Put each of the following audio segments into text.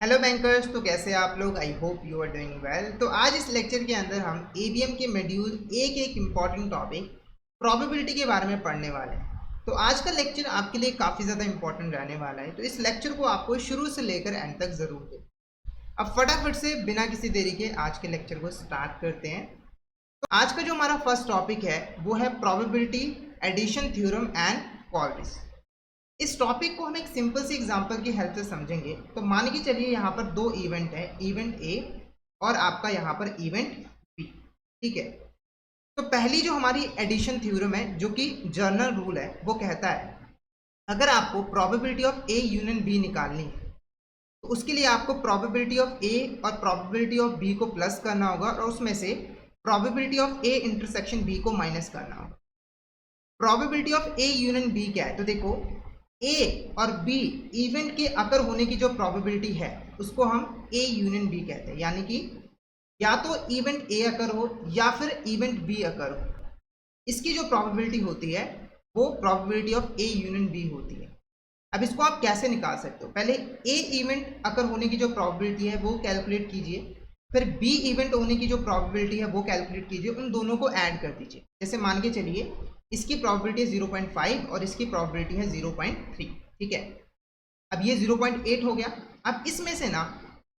Hello bankers. तो कैसे हैं आप लोग? I hope you are doing well. तो आज इस लेक्चर के अंदर हम एबीएम के मॉड्यूल ए के एक इम्पॉर्टेंट टॉपिक प्रोबेबिलिटी के बारे में पढ़ने वाले हैं। तो आज का लेक्चर आपके लिए काफ़ी ज़्यादा इंपॉर्टेंट रहने वाला है, तो इस लेक्चर को आपको शुरू से लेकर एंड तक ज़रूर दें। अब फटाफट से बिना किसी देरी के आज के लेक्चर को स्टार्ट करते हैं। तो आज का जो हमारा फर्स्ट टॉपिक है वो है probability, addition theorem and corollaries. इस टॉपिक को हम एक सिंपल सी एग्जांपल की हेल्प से समझेंगे। तो मान के चलिए यहाँ पर दो इवेंट है, इवेंट ए और आपका यहाँ पर इवेंट बी। ठीक है, तो पहली जो हमारी एडिशन थ्योरम है, जो कि जर्नल रूल है, वो कहता है अगर आपको probability of A union B निकालनी है तो उसके लिए आपको प्रोबेबिलिटी ऑफ ए और प्रोबेबिलिटी ऑफ बी को प्लस करना होगा और उसमें से probability of A intersection B को माइनस करना होगा। Probability of A union B क्या है? तो देखो, ए और बी इवेंट के अकर होने की जो प्रोबेबिलिटी है उसको हम ए यूनियन बी कहते हैं, यानी कि या तो इवेंट ए अकर हो या फिर इवेंट बी अकर हो। इसकी जो प्रोबेबिलिटी होती है वो probability of A union B होती है। अब इसको आप कैसे निकाल सकते हो? पहले ए इवेंट अकर होने की जो प्रोबेबिलिटी है वो कैलकुलेट कीजिए, फिर बी इवेंट होने की जो प्रोबेबिलिटी है वो कैलकुलेट कीजिए, उन दोनों को ऐड कर दीजिए। जैसे मान के चलिए इसकी प्रोबेबिलिटी है 0.5 और इसकी प्रोबेबिलिटी है 0.3। ठीक है, अब ये 0.8 हो गया। अब इसमें से ना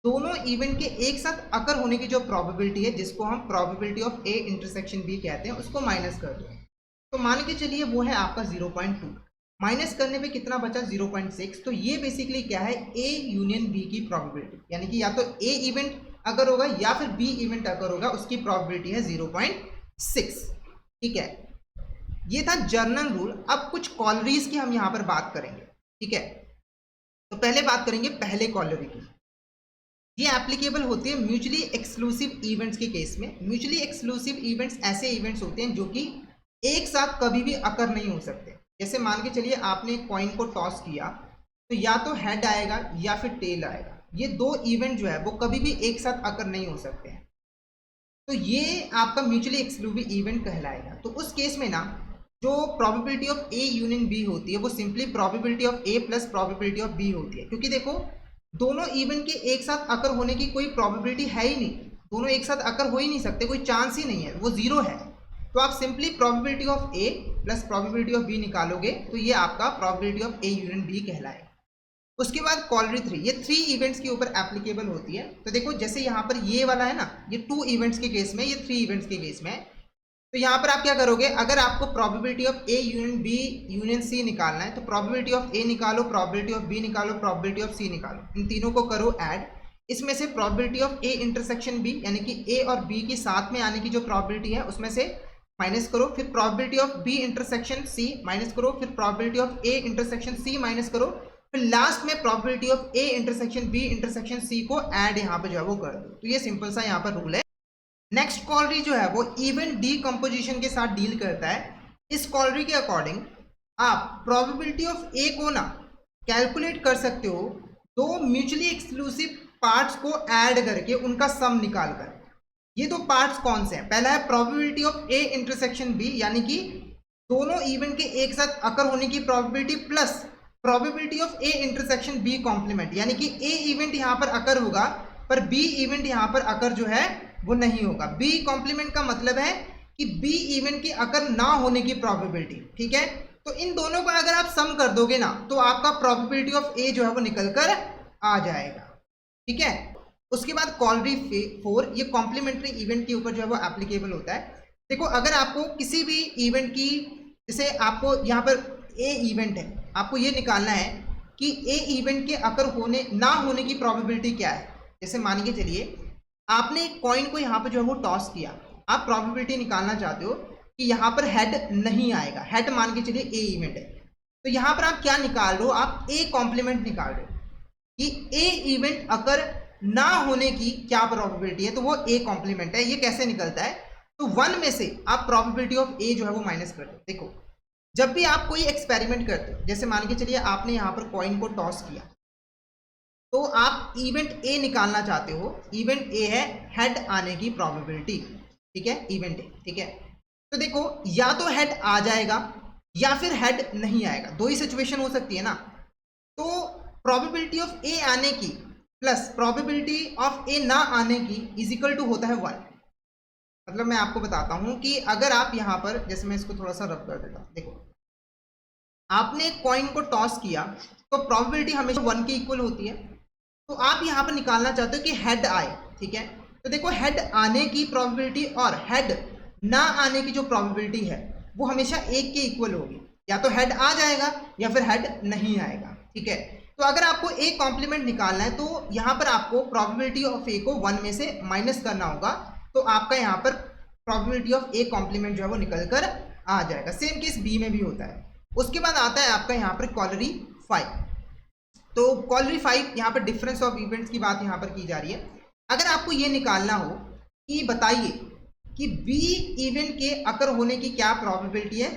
दोनों इवेंट के एक साथ अकर होने की जो प्रोबेबिलिटी है, जिसको हम probability of A intersection B कहते हैं, उसको माइनस कर दो। तो मान के चलिए वो है आपका 0.2। माइनस करने पे कितना बचा? 0.6। तो ये बेसिकली क्या है? ए यूनियन बी की प्रोबेबिलिटी, यानी कि या तो ए इवेंट अगर होगा या फिर बी इवेंट अगर होगा, उसकी प्रोबेबिलिटी है 0.6। ठीक है, ये था जर्नल रूल। अब कुछ कॉलरीज की हम यहां पर बात करेंगे। ठीक है, तो पहले बात करेंगे पहले कॉलरी की। ये एप्लीकेबल होती है म्यूचुअली एक्सक्लूसिव इवेंट्स के केस में। म्यूचुअली एक्सक्लूसिव इवेंट्स ऐसे इवेंट्स होते हैं जो कि एक साथ कभी भी अकर नहीं हो सकते। जैसे मान के चलिए आपने कॉइन को टॉस किया तो या तो हेड आएगा या फिर टेल आएगा। ये दो इवेंट जो है वो कभी भी एक साथ अकर नहीं हो सकते हैं, तो ये आपका म्यूचुअली एक्सक्लूसिव इवेंट कहलाएगा। तो उस केस में ना जो probability of A union B होती है वो simply probability of A plus probability of B होती है, क्योंकि देखो दोनों इवेंट के एक साथ अकर होने की कोई प्रोबेबिलिटी है ही नहीं। दोनों एक साथ अकर हो ही नहीं सकते, कोई चांस ही नहीं है, वो जीरो है। तो आप simply probability of A plus probability of B निकालोगे तो ये आपका probability of A union B कहलाएगा। उसके बाद कॉलरी 3, ये 3 इवेंट्स के ऊपर एप्लीकेबल होती है। तो देखो जैसे यहाँ पर ये वाला है ना, ये 2 इवेंट्स के केस में, ये 3 इवेंट्स के केस में। तो यहाँ पर आप क्या करोगे? अगर आपको probability of A union B union C निकालना है तो प्रोबेबिलिटी ऑफ ए निकालो, प्रोबेबिलिटी ऑफ बी निकालो, प्रोबेबिलिटी ऑफ सी निकालो, इन तीनों को करो ऐड। इसमें से probability of A intersection B, यानी कि ए और बी के साथ में आने की जो प्रोबेबिलिटी है उसमें से माइनस करो, फिर probability of B intersection C minus करो, फिर probability of A intersection C minus करो, फिर लास्ट में probability of A intersection B intersection C को ऐड यहाँ पे जो है वो कर दो। तो ये सिंपल सा यहाँ पर रूल है। नेक्स्ट कॉलरी जो है वो इवेंट डीकंपोजिशन के साथ डील करता है। इस कॉलरी के अकॉर्डिंग आप प्रोबेबिलिटी ऑफ ए को ना कैलकुलेट कर सकते हो दो म्यूचुअली एक्सक्लूसिव पार्ट्स को ऐड करके उनका सम निकाल कर। ये दो पार्ट्स कौन से हैं? पहला है probability of A intersection B, यानी कि दोनों इवेंट के एक साथ अकर होने की probability plus probability of A intersection B complement, यानी कि ए इवेंट यहां पर अकर होगा पर बी इवेंट यहां पर अकर जो है वो नहीं होगा। बी कॉम्प्लीमेंट का मतलब है कि बी इवेंट की अकर ना होने की प्रोबेबिलिटी। ठीक है, तो इन दोनों को अगर आप सम कर दोगे ना तो आपका प्रोबेबिलिटी ऑफ ए जो है वो निकल कर आ जाएगा। ठीक है, उसके बाद कॉलरी 4, ये कॉम्प्लीमेंट्री इवेंट के ऊपर जो है वो एप्लीकेबल होता है। देखो अगर आपको किसी भी इवेंट की, जैसे आपको यहाँ पर ए इवेंट है, आपको ये निकालना है कि ए इवेंट के अकर होने ना होने की प्रोबेबिलिटी क्या है। जैसे मान के चलिए आपने एक कॉइन को यहाँ पर जो है वो टॉस किया, आप प्रोबेबिलिटी निकालना चाहते हो कि यहाँ पर हेड नहीं आएगा। हेड मान के चलिए ए इवेंट है, तो यहाँ पर आप क्या निकाल रहे हो? आप ए कॉम्प्लीमेंट निकाल रहे हो कि ए इवेंट अकर ना होने की क्या प्रोबेबिलिटी है, तो वो ए कॉम्प्लीमेंट है। ये कैसे निकलता है? तो 1 में से आप प्रोबेबिलिटी ऑफ ए जो है वो माइनस कर दो। देखो जब भी आप कोई एक्सपेरिमेंट करते हो, जैसे मान के चलिए आपने यहाँ पर कॉइन को टॉस किया, तो आप इवेंट ए निकालना चाहते हो। इवेंट ए है हेड आने की प्रोबेबिलिटी। ठीक है, इवेंट ए। ठीक है, तो देखो या तो हेड आ जाएगा या फिर हेड नहीं आएगा, दो ही सिचुएशन हो सकती है ना। तो प्रोबेबिलिटी ऑफ ए आने की प्लस प्रोबेबिलिटी ऑफ ए ना आने की इज इक्वल टू होता है 1। मतलब मैं आपको बताता हूं कि अगर आप यहां पर, जैसे मैं इसको थोड़ा सा रब कर देता हूं, देखो आपने कॉइन को टॉस किया तो प्रोबेबिलिटी हमेशा 1 के इक्वल होती है। तो आप यहां पर निकालना चाहते हो कि हेड आए, ठीक है। तो देखो हेड आने की प्रोबेबिलिटी और हेड ना आने की जो प्रोबेबिलिटी है वो हमेशा 1 के इक्वल होगी। या तो हेड आ जाएगा या फिर हेड नहीं आएगा, ठीक है। तो अगर आपको ए कॉम्प्लीमेंट निकालना है तो यहाँ पर आपको प्रोबेबिलिटी ऑफ ए को 1 में से माइनस करना होगा। तो आपका यहाँ पर प्रोबेबिलिटी ऑफ ए कॉम्प्लीमेंट जो है वो निकल कर आ जाएगा। सेम केस बी में भी होता है। उसके बाद आता है आपका यहाँ पर कॉलरी 5। तो कॉलरी 5 यहाँ पर डिफरेंस ऑफ इवेंट्स की बात यहाँ पर की जा रही है। अगर आपको ये निकालना हो कि बताइए कि बी इवेंट के अकर होने की क्या प्रोबेबिलिटी है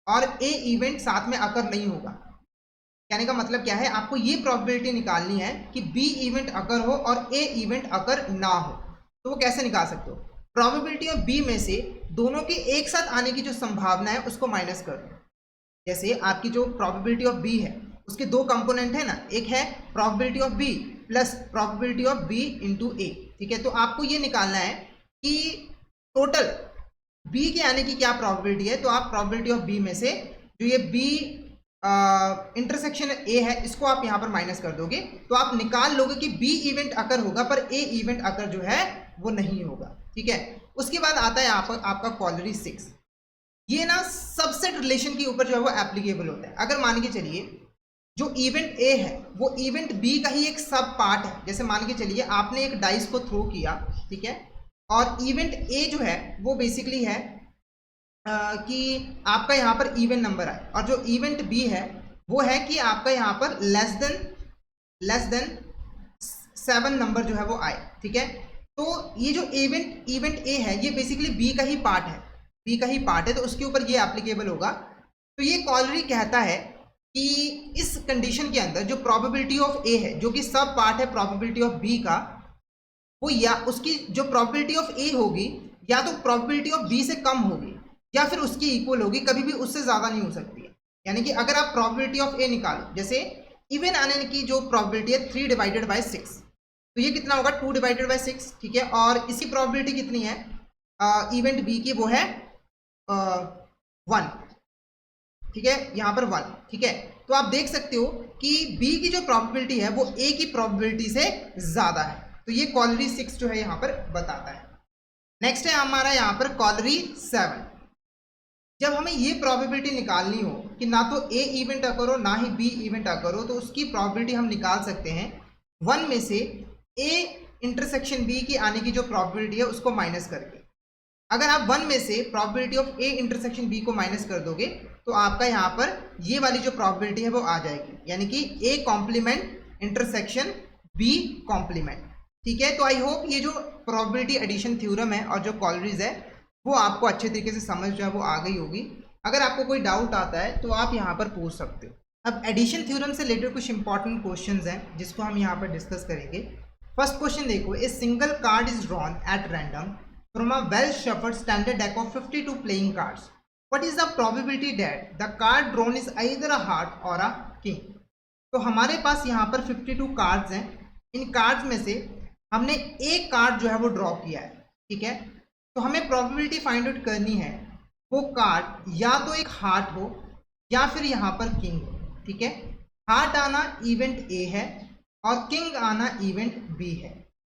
और ए इवेंट साथ में अकर नहीं होगा। कहने का मतलब क्या है, आपको ये प्रोबेबिलिटी निकालनी है कि बी इवेंट अकर हो और ए इवेंट अकर ना हो। तो वो कैसे निकाल सकते हो, प्रोबेबिलिटी ऑफ बी में से दोनों के एक साथ आने की जो संभावना है उसको माइनस कर दो। जैसे आपकी जो प्रोबेबिलिटी ऑफ बी है उसके दो कंपोनेंट है ना, एक है probability of B plus probability of B into A, ठीक है। तो आपको ये निकालना है कि टोटल बी के आने की क्या प्रोबेबिलिटी है। तो आप प्रोबेबिलिटी ऑफ बी में से जो ये बी इंटरसेक्शन ए है इसको आप यहाँ पर माइनस कर दोगे तो आप निकाल लोगे कि बी इवेंट अकर होगा पर ए इवेंट अकर जो है वो नहीं होगा, ठीक है। उसके बाद आता है आपका कॉलरी 6। ये ना सबसेट रिलेशन के ऊपर जो है वो एप्लीकेबल होता है। अगर मान के चलिए जो इवेंट ए है वो इवेंट बी का ही एक सब पार्ट है। जैसे मान के चलिए आपने एक डाइस को थ्रो किया, ठीक है, और इवेंट ए जो है वो बेसिकली है कि आपका यहाँ पर इवन नंबर आए, और जो इवेंट बी है वो है कि आपका यहाँ पर लेस देन 7 नंबर जो है वो आए, ठीक है। तो ये जो इवेंट ए है ये बेसिकली बी का ही पार्ट है, तो उसके ऊपर ये एप्लीकेबल होगा। तो ये कॉलरी कहता है कि इस कंडीशन के अंदर जो प्रोबेबिलिटी ऑफ ए है जो कि सब पार्ट है प्रोबेबिलिटी ऑफ बी का, वो या उसकी जो प्रोबेबिलिटी ऑफ ए होगी या तो प्रोबेबिलिटी ऑफ बी से कम होगी या फिर उसकी इक्वल होगी, कभी भी उससे ज़्यादा नहीं हो सकती है। यानी कि अगर आप प्रोबेबिलिटी ऑफ ए निकालो, जैसे इवन आने की जो प्रोबेबिलिटी है 3 डिवाइडेड बाई 6, तो ये कितना होगा 2 डिवाइडेड बाई 6, ठीक है। और इसकी प्रोबेबिलिटी कितनी है इवेंट बी की, वो है 1, ठीक है, यहाँ पर 1, ठीक है। तो आप देख सकते हो कि बी की जो प्रोबेबिलिटी है वो ए की प्रोबेबिलिटी से ज़्यादा है। तो ये कॉलरी 6 जो है यहाँ पर बताता है। नेक्स्ट है हमारा यहाँ पर कॉलरी 7। जब हमें ये प्रोबेबिलिटी निकालनी हो कि ना तो ए इवेंट अकर हो ना ही बी इवेंट अकर हो, तो उसकी प्रोबेबिलिटी हम निकाल सकते हैं 1 में से ए इंटरसेक्शन बी की आने की जो प्रोबेबिलिटी है उसको माइनस करके। अगर आप 1 में से probability of A intersection B को माइनस कर दोगे तो आपका यहाँ पर ये वाली जो प्रोबेबिलिटी है वो आ जाएगी, यानी कि A complement intersection B complement, ठीक है। तो आई होप ये जो प्रोबेबिलिटी एडिशन थ्योरम है और जो कॉलरीज है वो आपको अच्छे तरीके से समझ जो है वो आ गई होगी। अगर आपको कोई डाउट आता है तो आप यहाँ पर पूछ सकते हो। अब एडिशन थ्योरम से रिलेटेड कुछ इंपॉर्टेंट क्वेश्चंस हैं जिसको हम यहाँ पर डिस्कस करेंगे। फर्स्ट क्वेश्चन देखो, a single card is drawn at random from a well shuffled standard deck of 52 playing cards. What is the probability that the card drawn is either a heart और a king. तो हमारे पास यहाँ पर 52 cards हैं। इन cards में से हमने एक कार्ड जो है वो ड्रॉ किया है, ठीक है। तो हमें प्रोबेबिलिटी फाइंड आउट करनी है वो कार्ड या तो एक हार्ट हो या फिर यहाँ पर किंग हो, ठीक है। हार्ट आना इवेंट ए है और किंग आना इवेंट बी है।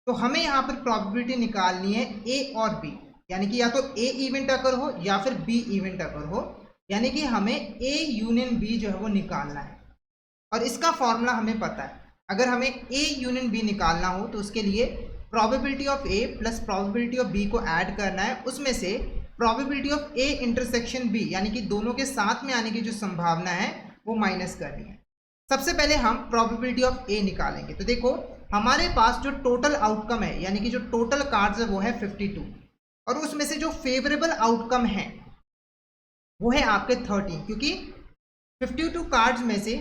तो हमें यहाँ पर प्रोबेबिलिटी निकालनी है ए और बी, यानी कि या तो ए इवेंट अकर हो या फिर बी इवेंट अकर हो, यानी कि हमें ए यूनियन बी जो है वो निकालना है। और इसका फॉर्मूला हमें पता है। अगर हमें ए यूनियन बी निकालना हो तो उसके लिए probability of A plus probability of B को ऐड करना है, उसमें से probability of A intersection B यानी कि दोनों के साथ में आने की जो संभावना है वो माइनस करनी है। सबसे पहले हम प्रोबेबिलिटी ऑफ ए निकालेंगे। तो देखो हमारे पास जो टोटल आउटकम है यानी कि जो टोटल कार्ड्स है वो है 52, और उसमें से जो फेवरेबल आउटकम है वो है आपके 13, क्योंकि 52 कार्ड्स में से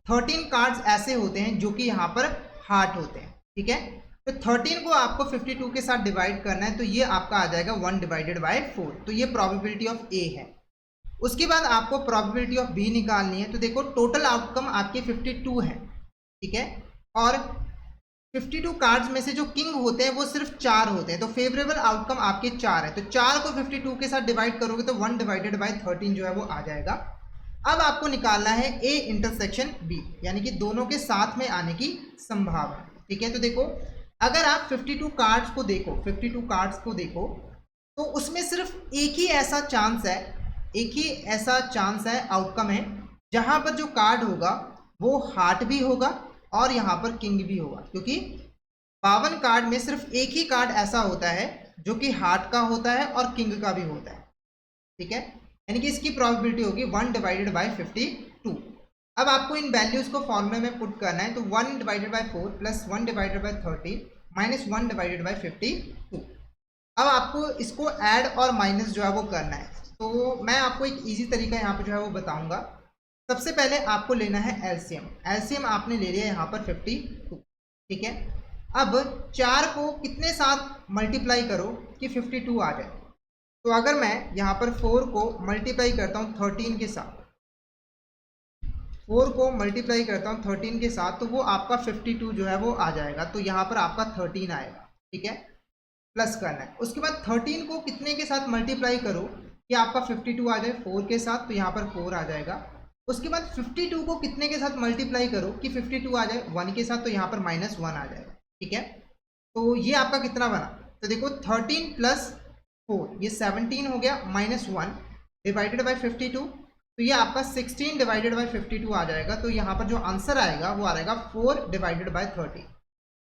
13 कार्ड्स ऐसे होते हैं जो कि यहाँ पर हार्ट होते हैं, ठीक है। तो 13 को आपको 52 के साथ डिवाइड करना है, तो ये आपका आ जाएगा 1 डिवाइडेड बाय 4। तो ये प्रोबेबिलिटी ऑफ ए है। उसके बाद आपको प्रोबेबिलिटी ऑफ बी निकालनी है। तो देखो टोटल आउटकम आपके 52 है, ठीक है, और 52 कार्ड्स में से जो किंग होते हैं वो सिर्फ 4 होते हैं, तो फेवरेबल आउटकम आपके 4 है। तो 4 को 52 के साथ डिवाइड करोगे तो 1 डिवाइडेड बाय 13 जो है वो आ जाएगा। अब आपको निकालना है ए इंटरसेक्शन बी, यानी कि दोनों के साथ में आने की संभावना। ठीक है, तो देखो अगर आप 52 कार्ड्स को देखो, 52 कार्ड्स को देखो तो उसमें सिर्फ एक ही ऐसा चांस है, एक ही ऐसा चांस है, आउटकम है, जहां पर जो कार्ड होगा वो हार्ट भी होगा और यहाँ पर किंग भी होगा, क्योंकि 52 कार्ड में सिर्फ एक ही कार्ड ऐसा होता है जो कि हार्ट का होता है और किंग का भी होता है। ठीक है, यानी कि इसकी प्रोबेबिलिटी होगी 1 डिवाइडेड बाय 52। अब आपको इन वैल्यूज को फॉर्मूले में पुट करना है, तो 1 divided by 4 plus 1 divided bye 13 minus 1 divided bye 52। अब आपको इसको ऐड और माइनस जो है वो करना है। तो मैं आपको एक इजी तरीका यहाँ पे जो है वो बताऊंगा। सबसे पहले आपको लेना है एलसीएम। एलसीएम आपने ले लिया यहाँ पर 52। ठीक है, अब 4 को कितने साथ मल्टीप्लाई करो कि 52 आ जाए। तो अगर मैं यहाँ पर 4 को मल्टीप्लाई करता हूँ 13 के साथ, 4 को मल्टीप्लाई करता हूँ 13 के साथ, तो वो आपका 52 जो है वो आ जाएगा। तो यहाँ पर आपका 13 आएगा। ठीक है, प्लस करना है। उसके बाद 13 को कितने के साथ मल्टीप्लाई करो कि आपका 52 आ जाए, 4 के साथ, तो यहाँ पर 4 आ जाएगा। उसके बाद 52 को कितने के साथ मल्टीप्लाई करो कि 52 आ जाए, 1 के साथ, तो यहाँ पर -1 आ जाएगा। ठीक है, तो ये आपका कितना बना, तो देखो 13 प्लस 4 ये 17 हो गया, -1 डिवाइडेड बाय 52, तो ये आपका 16 डिवाइडेड बाय 52 आ जाएगा। तो यहाँ पर जो आंसर आएगा वो आ जाएगा 4 डिवाइडेड बाय 13।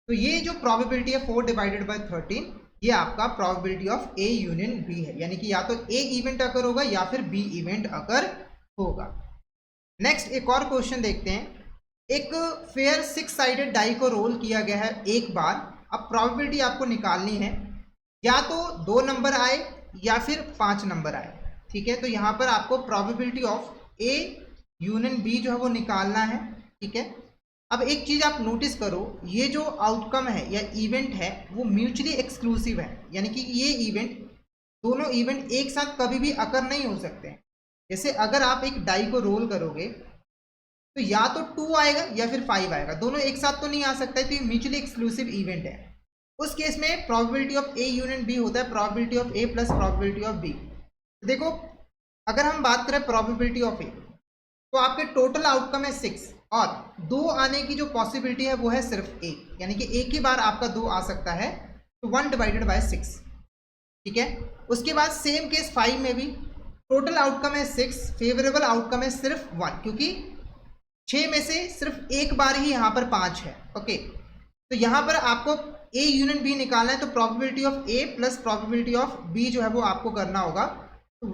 तो ये जो प्रोबेबिलिटी है 4 डिवाइडेड बाय 13, ये आपका probability of A union B है, यानी कि या तो ए इवेंट अकर होगा या फिर बी इवेंट अकर होगा। नेक्स्ट एक और क्वेश्चन देखते हैं। एक फेयर 6 साइडेड डाई को रोल किया गया है एक बार। अब प्रोबेबिलिटी आपको निकालनी है, या तो 2 नंबर आए या फिर 5 नंबर आए। ठीक है, तो यहाँ पर आपको probability of A union B जो है वो निकालना है। ठीक है, अब एक चीज़ आप नोटिस करो, ये जो आउटकम है या इवेंट है वो म्यूचुअली एक्सक्लूसिव है, यानी कि ये इवेंट, दोनों इवेंट एक साथ कभी भी अकर नहीं हो सकते। जैसे अगर आप एक डाई को रोल करोगे तो या तो 2 आएगा या फिर 5 आएगा, दोनों एक साथ तो नहीं आ सकता है, तो ये म्यूचुअली एक्सक्लूसिव इवेंट है। उस केस में probability of A union B होता है probability of A plus probability of B. देखो अगर हम बात करें प्रोबेबिलिटी ऑफ ए, तो आपके टोटल आउटकम है 6 और 2 आने की जो पॉसिबिलिटी है वो है सिर्फ 1, यानी कि एक ही बार आपका 2 आ सकता है, तो 1 डिवाइडेड बाय 6। ठीक है, उसके बाद सेम केस 5 में भी टोटल आउटकम है 6, फेवरेबल आउटकम है सिर्फ 1, क्योंकि 6 में से सिर्फ एक बार ही यहाँ पर 5 है। ओके, तो यहाँ पर आपको ए यूनियन बी निकालना है, तो probability of A plus probability of B जो है वो आपको करना होगा।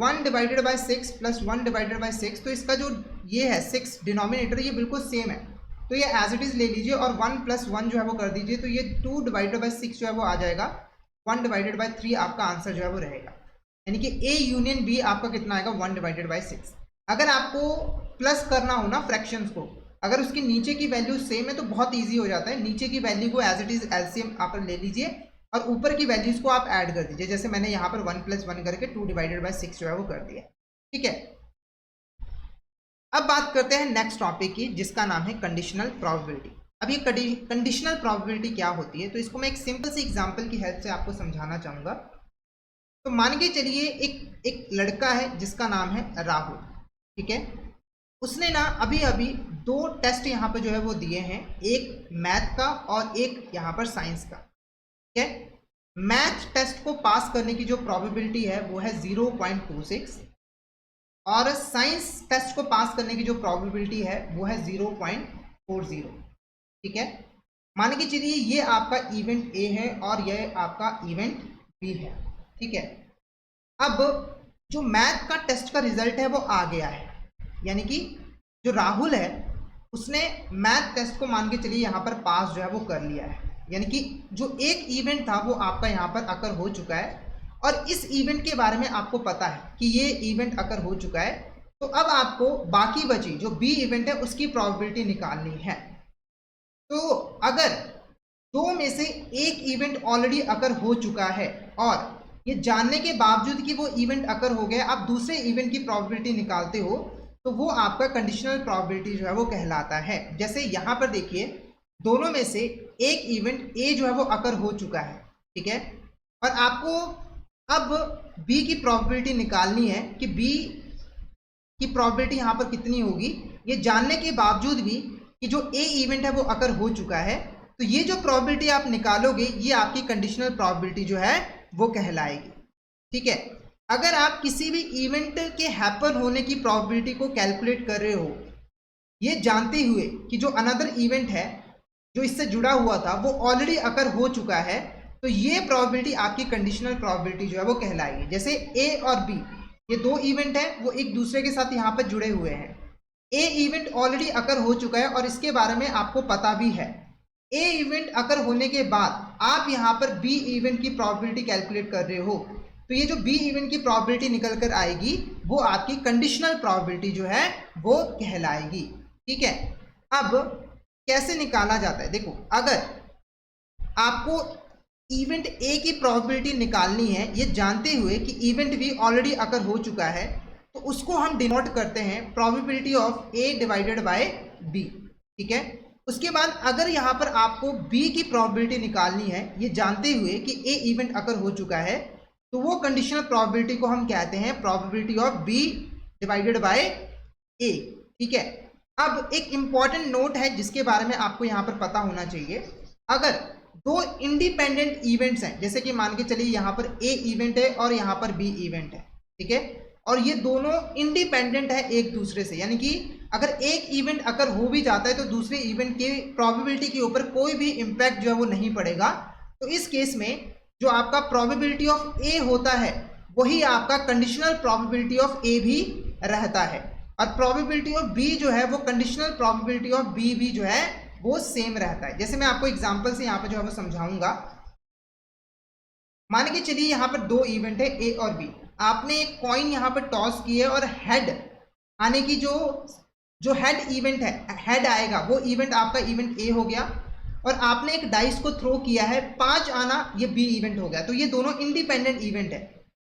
1 divided by 6 plus 1 divided by 6, तो इसका जो ये है 6 डिनोमिनेटर ये बिल्कुल सेम है, तो ये एज इट इज ले लीजिए और 1 प्लस 1 जो है वो कर दीजिए, तो ये 2 डिवाइडेड बाय 6 जो है वो आ जाएगा। 1 डिवाइडेड बाय 3 आपका आंसर जो है वो रहेगा, यानी कि ए यूनियन बी आपका कितना आएगा 1 डिवाइडेड बाय 6। अगर आपको प्लस करना हो ना फ्रैक्शंस को, अगर उसके नीचे की वैल्यू सेम है तो बहुत ईजी हो जाता है, नीचे की वैल्यू को एज इट इज एलसीएम आप ले लीजिए और ऊपर की वैल्यूज को आप ऐड कर दीजिए। जैसे मैंने यहाँ पर 1 प्लस 1 करके 2 डिवाइडेड बाय 6 जो है वो कर दिया। ठीक है, अब बात करते हैं नेक्स्ट टॉपिक की, जिसका नाम है कंडीशनल प्रोबेबिलिटी। अब ये कंडीशनल प्रोबेबिलिटी क्या होती है, तो इसको मैं एक सिंपल सी एग्जांपल की हेल्प से आपको समझाना चाहूँगा। तो मान के चलिए एक लड़का है जिसका नाम है राहुल। ठीक है, उसने ना अभी अभी 2 टेस्ट यहाँ पर जो है वो दिए हैं, एक मैथ का और एक यहाँ पर साइंस का। ठीक है, मैथ टेस्ट को पास करने की जो प्रोबेबिलिटी है वो है 0.26 और साइंस टेस्ट को पास करने की जो प्रोबेबिलिटी है वो है 0.40। ठीक है, मान के चलिए ये आपका इवेंट ए है और ये आपका इवेंट बी है। ठीक है, अब जो मैथ का टेस्ट का रिजल्ट है वो आ गया है, यानी कि जो राहुल है उसने मैथ टेस्ट को मान के चलिए यहाँ पर पास जो है वो कर लिया है, यानी कि जो एक इवेंट था वो आपका यहाँ पर अकर हो चुका है और इस इवेंट के बारे में आपको पता है कि ये इवेंट अकर हो चुका है। तो अब आपको बाकी बची जो बी इवेंट है उसकी प्रोबेबिलिटी निकालनी है। तो अगर 2 में से एक इवेंट ऑलरेडी अकर हो चुका है और ये जानने के बावजूद कि वो इवेंट अकर हो गया, आप दूसरे इवेंट की प्रोबेबिलिटी निकालते हो, तो वो आपका कंडीशनल प्रोबेबिलिटी जो है वो कहलाता है। जैसे यहाँ पर देखिए दोनों में से एक इवेंट ए जो है वो अकर हो चुका है, ठीक है, और आपको अब बी की प्रोबेबिलिटी निकालनी है कि बी की प्रोबेबिलिटी यहाँ पर कितनी होगी, ये जानने के बावजूद भी कि जो ए इवेंट है वो अकर हो चुका है, तो ये जो प्रोबेबिलिटी आप निकालोगे ये आपकी कंडीशनल प्रोबेबिलिटी जो है वो कहलाएगी, ठीक है। अगर आप किसी भी इवेंट के हैपन होने की प्रोबेबिलिटी को कैलकुलेट कर रहे हो ये जानते हुए कि जो अनदर इवेंट है जो इससे जुड़ा हुआ था वो ऑलरेडी अकर हो चुका है, तो ये प्रोबेबिलिटी आपकी कंडीशनल प्रोबेबिलिटी जो है वो कहलाएगी। जैसे ए और बी ये दो इवेंट है वो एक दूसरे के साथ यहाँ पर जुड़े हुए हैं। ए इवेंट ऑलरेडी अकर हो चुका है और इसके बारे में आपको पता भी है। ए इवेंट अकर होने के बाद आप यहाँ पर बी इवेंट की प्रोबेबिलिटी कैलकुलेट कर रहे हो, तो ये जो बी इवेंट की प्रोबेबिलिटी निकल कर आएगी वो आपकी कंडीशनल प्रोबेबिलिटी जो है वो कहलाएगी, ठीक है। अब कैसे निकाला जाता है, देखो अगर आपको इवेंट ए की प्रोबेबिलिटी निकालनी है ये जानते हुए कि इवेंट बी ऑलरेडी अकर हो चुका है, तो उसको हम डिनोट करते हैं probability of A divided by B, ठीक है। उसके बाद अगर यहाँ पर आपको बी की प्रोबेबिलिटी निकालनी है ये जानते हुए कि ए इवेंट अकर हो चुका है, तो वो कंडीशनल प्रोबेबिलिटी को हम कहते हैं probability of B divided by A, ठीक है। अब एक इंपॉर्टेंट नोट है जिसके बारे में आपको यहाँ पर पता होना चाहिए। अगर दो इंडिपेंडेंट इवेंट्स हैं, जैसे कि मान के चलिए यहाँ पर ए इवेंट है और यहाँ पर बी इवेंट है, ठीक है, और ये दोनों इंडिपेंडेंट है एक दूसरे से, यानी कि अगर एक इवेंट अगर हो भी जाता है तो दूसरे इवेंट के प्रोबेबिलिटी के ऊपर कोई भी इम्पैक्ट जो है वो नहीं पड़ेगा, तो इस केस में जो आपका प्रोबेबिलिटी ऑफ ए होता है वही आपका कंडीशनल प्रोबेबिलिटी ऑफ ए भी रहता है, और प्रोबेबिलिटी ऑफ बी जो है वो कंडीशनल प्रोबेबिलिटी ऑफ बी भी जो है वो सेम रहता है। जैसे मैं आपको एग्जांपल से यहाँ पे जो है वो समझाऊंगा। मान के चलिए यहाँ पर दो इवेंट है ए और बी, आपने एक कॉइन यहाँ पर टॉस की है और हेड आने की जो हेड इवेंट है, हेड आएगा वो इवेंट आपका इवेंट ए हो गया, और आपने एक डाइस को थ्रो किया है 5 आना, ये बी इवेंट हो गया। तो ये दोनों इंडिपेंडेंट इवेंट है।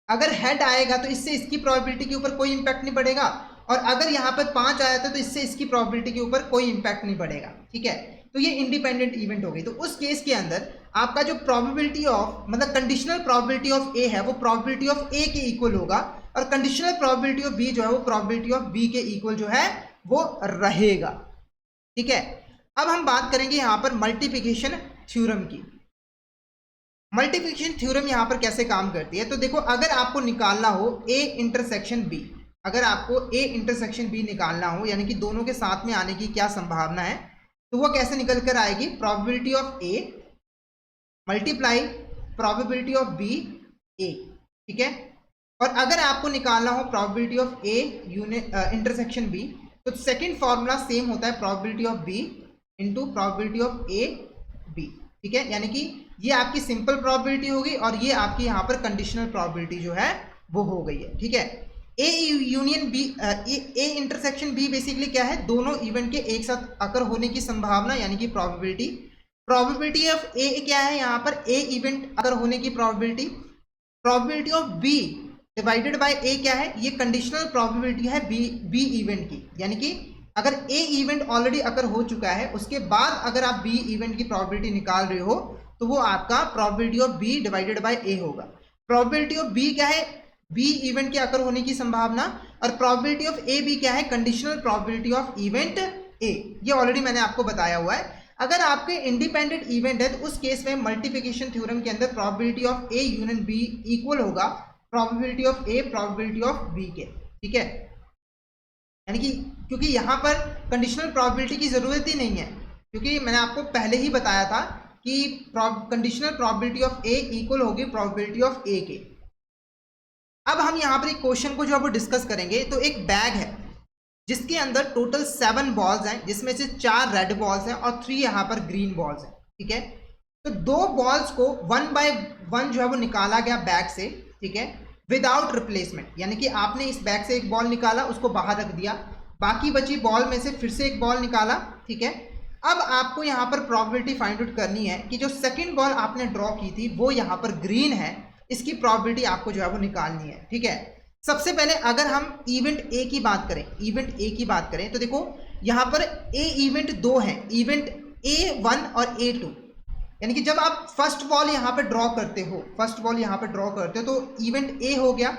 अगर हेड आएगा तो इससे इसकी प्रोबेबिलिटी के ऊपर कोई इंपैक्ट नहीं पड़ेगा, और अगर यहाँ पर 5 आया था तो इससे इसकी प्रोबेबिलिटी के ऊपर कोई इंपैक्ट नहीं पड़ेगा, ठीक है। तो ये इंडिपेंडेंट इवेंट हो गई। तो उस केस के अंदर आपका जो प्रोबेबिलिटी ऑफ मतलब कंडीशनल प्रोबेबिलिटी ऑफ ए है वो प्रोबेबिलिटी ऑफ ए के इक्वल होगा, और कंडीशनल प्रोबेबिलिटी ऑफ बी जो है वो प्रोबेबिलिटी ऑफ बी के इक्वल जो है वो रहेगा, ठीक है। अब हम बात करेंगे यहाँ पर मल्टीप्लिकेशन थ्योरम की। मल्टीप्लिकेशन थ्योरम यहाँ पर कैसे काम करती है, तो देखो अगर आपको निकालना हो ए इंटरसेक्शन बी, अगर आपको ए इंटरसेक्शन बी निकालना हो यानी कि दोनों के साथ में आने की क्या संभावना है, तो वो कैसे निकल कर आएगी, probability of A multiply probability of B A, ठीक है। और अगर आपको निकालना हो probability of A intersection B, तो सेकंड फॉर्मूला सेम होता है probability of B into probability of A B, ठीक है। यानी कि ये आपकी सिंपल प्रोबेबिलिटी होगी और ये आपकी यहाँ पर कंडीशनल प्रोबेबिलिटी जो है वो हो गई है, ठीक है। A union B A intersection B basically क्या है, दोनों इवेंट के एक साथ अकर होने की संभावना यानी कि प्रोबेबिलिटी। प्रोबेबिलिटी ऑफ ए क्या है, यहाँ पर ए इवेंट अकर होने की probability. Probability of B divided by A क्या है, ये कंडीशनल प्रोबेबिलिटी है बी इवेंट की, यानी कि अगर ए इवेंट ऑलरेडी अकर हो चुका है उसके बाद अगर आप बी इवेंट की प्रोबेबिलिटी निकाल रहे हो तो वो आपका probability of B divided by A होगा। प्रोबेबिलिटी ऑफ बी क्या है, बी इवेंट के अकर होने की संभावना, और प्रोबेबिलिटी ऑफ ए बी क्या है, conditional probability of event A. ये ऑलरेडी मैंने आपको बताया हुआ है। अगर आपके इंडिपेंडेंट इवेंट है तो उस केस में मल्टीप्लिकेशन थ्योरम के अंदर probability of A union B equal होगा probability of A probability of B के, ठीक है। यानी कि क्योंकि यहाँ पर कंडीशनल प्रोबेबिलिटी की ज़रूरत ही नहीं है, क्योंकि मैंने आपको पहले ही बताया था कि conditional probability of A equal होगी प्रोबेबिलिटी ऑफ ए के। अब हम यहाँ पर एक क्वेश्चन को जो है वो डिस्कस करेंगे। तो एक बैग है जिसके अंदर टोटल 7 बॉल्स हैं, जिसमें से 4 रेड बॉल्स हैं और 3 यहाँ पर ग्रीन बॉल्स हैं, ठीक है। तो 2 बॉल्स को 1 बाय 1 जो है वो निकाला गया बैग से, ठीक है, विदाउट रिप्लेसमेंट। यानी कि आपने इस बैग से एक बॉल निकाला, उसको बाहर रख दिया, बाकी बची बॉल में से फिर से एक बॉल निकाला, ठीक है। अब आपको यहाँ पर प्रोबेबिलिटी फाइंड आउट करनी है कि जो सेकंड बॉल आपने ड्रॉ की थी वो यहाँ पर ग्रीन है, इसकी प्रोबेबिलिटी आपको जो है वो निकालनी है, ठीक है। सबसे पहले अगर हम इवेंट ए की बात करें, तो देखो यहाँ पर ए इवेंट 2 हैं, इवेंट A1 और A2, यानी कि जब आप फर्स्ट बॉल यहाँ पे ड्रॉ करते हो, तो इवेंट A हो गया।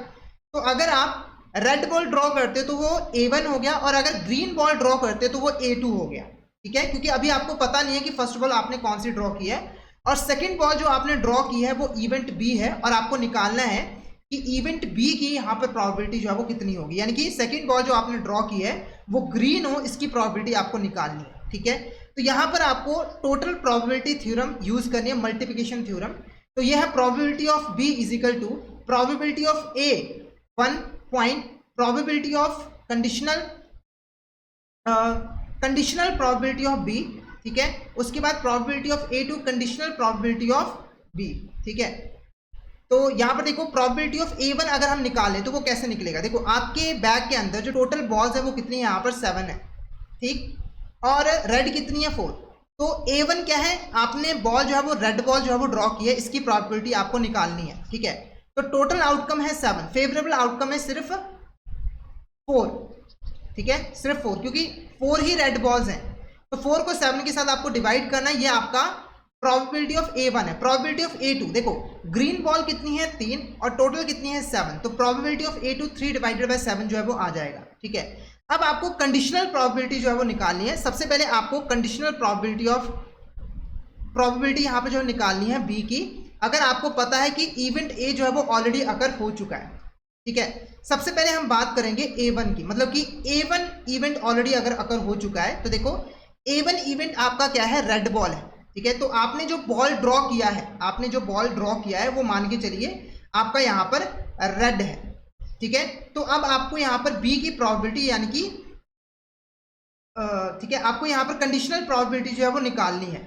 तो अगर आप रेड बॉल ड्रॉ करते तो वो A1 हो गया, और अगर ग्रीन बॉल ड्रॉ करते तो वो A2 हो गया। ठीक है, क्योंकि अभी आपको पता नहीं है कि फर्स्ट बॉल आपने कौन सी ड्रॉ की है, और सेकंड बॉल जो आपने ड्रॉ की है वो इवेंट B है, और आपको निकालना है कि इवेंट B की यहाँ पर प्रोबेबिलिटी जो है वो कितनी होगी, यानी कि सेकंड बॉल जो आपने ड्रॉ की है वो ग्रीन हो, इसकी प्रोबेबिलिटी आपको निकालनी है। ठीक है, तो यहाँ पर आपको टोटल प्रोबेबिलिटी थ्योरम यूज करनी है, मल्टीप्लिकेशन थ्योरम। तो यह है probability of B is equal to probability of A 1 point, probability of conditional probability of B। ठीक है, उसके बाद probability of A2 conditional probability of B। ठीक है, तो यहां पर देखो प्रोबेबिलिटी ऑफ A1 अगर हम निकालें तो वो कैसे निकलेगा। देखो आपके बैग के अंदर जो टोटल बॉल्स है वो कितनी है, यहाँ पर 7 है। ठीक, और रेड कितनी है 4। तो A1 क्या है, आपने बॉल जो है वो रेड बॉल जो है वो ड्रॉ की है, इसकी प्रोबेबिलिटी आपको निकालनी है। ठीक है, तो टोटल आउटकम है 7, फेवरेबल आउटकम है सिर्फ 4। ठीक है, सिर्फ 4, क्योंकि 4 ही रेड बॉल्स हैं। तो 4 को 7 के साथ आपको डिवाइड करना है, ये आपका प्रोबेबिलिटी ऑफ A1 है। प्रोबेबिलिटी ऑफ A2 देखो, ग्रीन बॉल कितनी है 3 और टोटल कितनी है 7, तो probability of A2 3 divided by 7 जो है वो आ जाएगा। ठीक है, अब आपको कंडीशनल प्रोबेबिलिटी जो है वो निकालनी है। सबसे पहले आपको कंडीशनल प्रोबेबिलिटी यहाँ पे जो निकालनी है B की, अगर आपको पता है कि इवेंट A जो है वो ऑलरेडी अकर हो चुका है। ठीक है, सबसे पहले हम बात करेंगे A1 की, मतलब कि A1 इवेंट ऑलरेडी अगर अकर हो चुका है, तो देखो A1 इवेंट आपका क्या है, रेड बॉल है। ठीक है, तो आपने जो बॉल ड्रॉ किया है वो मान के चलिए आपका यहाँ पर रेड है। ठीक है, तो अब आपको यहाँ पर B की प्रोबेबिलिटी यानी कि ठीक है, आपको यहाँ पर कंडीशनल प्रोबेबिलिटी जो है वो निकालनी है।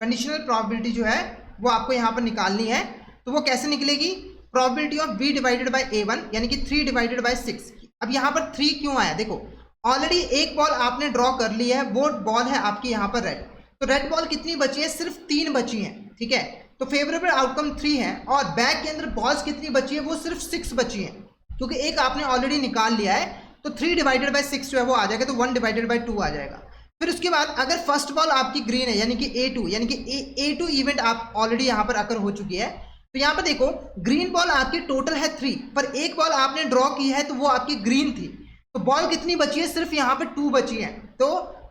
कंडीशनल प्रोबेबिलिटी जो है वो आपको यहाँ पर निकालनी है, तो वो कैसे निकलेगी, probability of B divided by A1 यानी कि 3 डिवाइडेड बाय 6। अब यहाँ पर 3 क्यों आया, देखो ऑलरेडी एक बॉल आपने ड्रॉ कर ली है, वो बॉल है आपकी यहाँ पर रेड। तो रेड बॉल कितनी बची है, सिर्फ 3 बची हैं। ठीक है, तो फेवरेबल आउटकम 3 है, और बैग के अंदर बॉल्स कितनी बची है, वो सिर्फ 6 बची हैं, क्योंकि एक आपने ऑलरेडी निकाल लिया है। तो 3 डिवाइडेड बाय 6 जो है वो आ जाएगा, तो 1 डिवाइडेड बाय 2 आ जाएगा। फिर उसके बाद अगर फर्स्ट बॉल आपकी ग्रीन है यानी कि A2, यानी कि A2 इवेंट आप ऑलरेडी यहाँ पर अकर हो चुकी है, तो यहाँ पर देखो ग्रीन बॉल आपकी टोटल है 3, पर एक बॉल आपने ड्रॉ की है तो वो आपकी ग्रीन थी, तो बॉल कितनी बची है, सिर्फ यहाँ पर 2 बची है। तो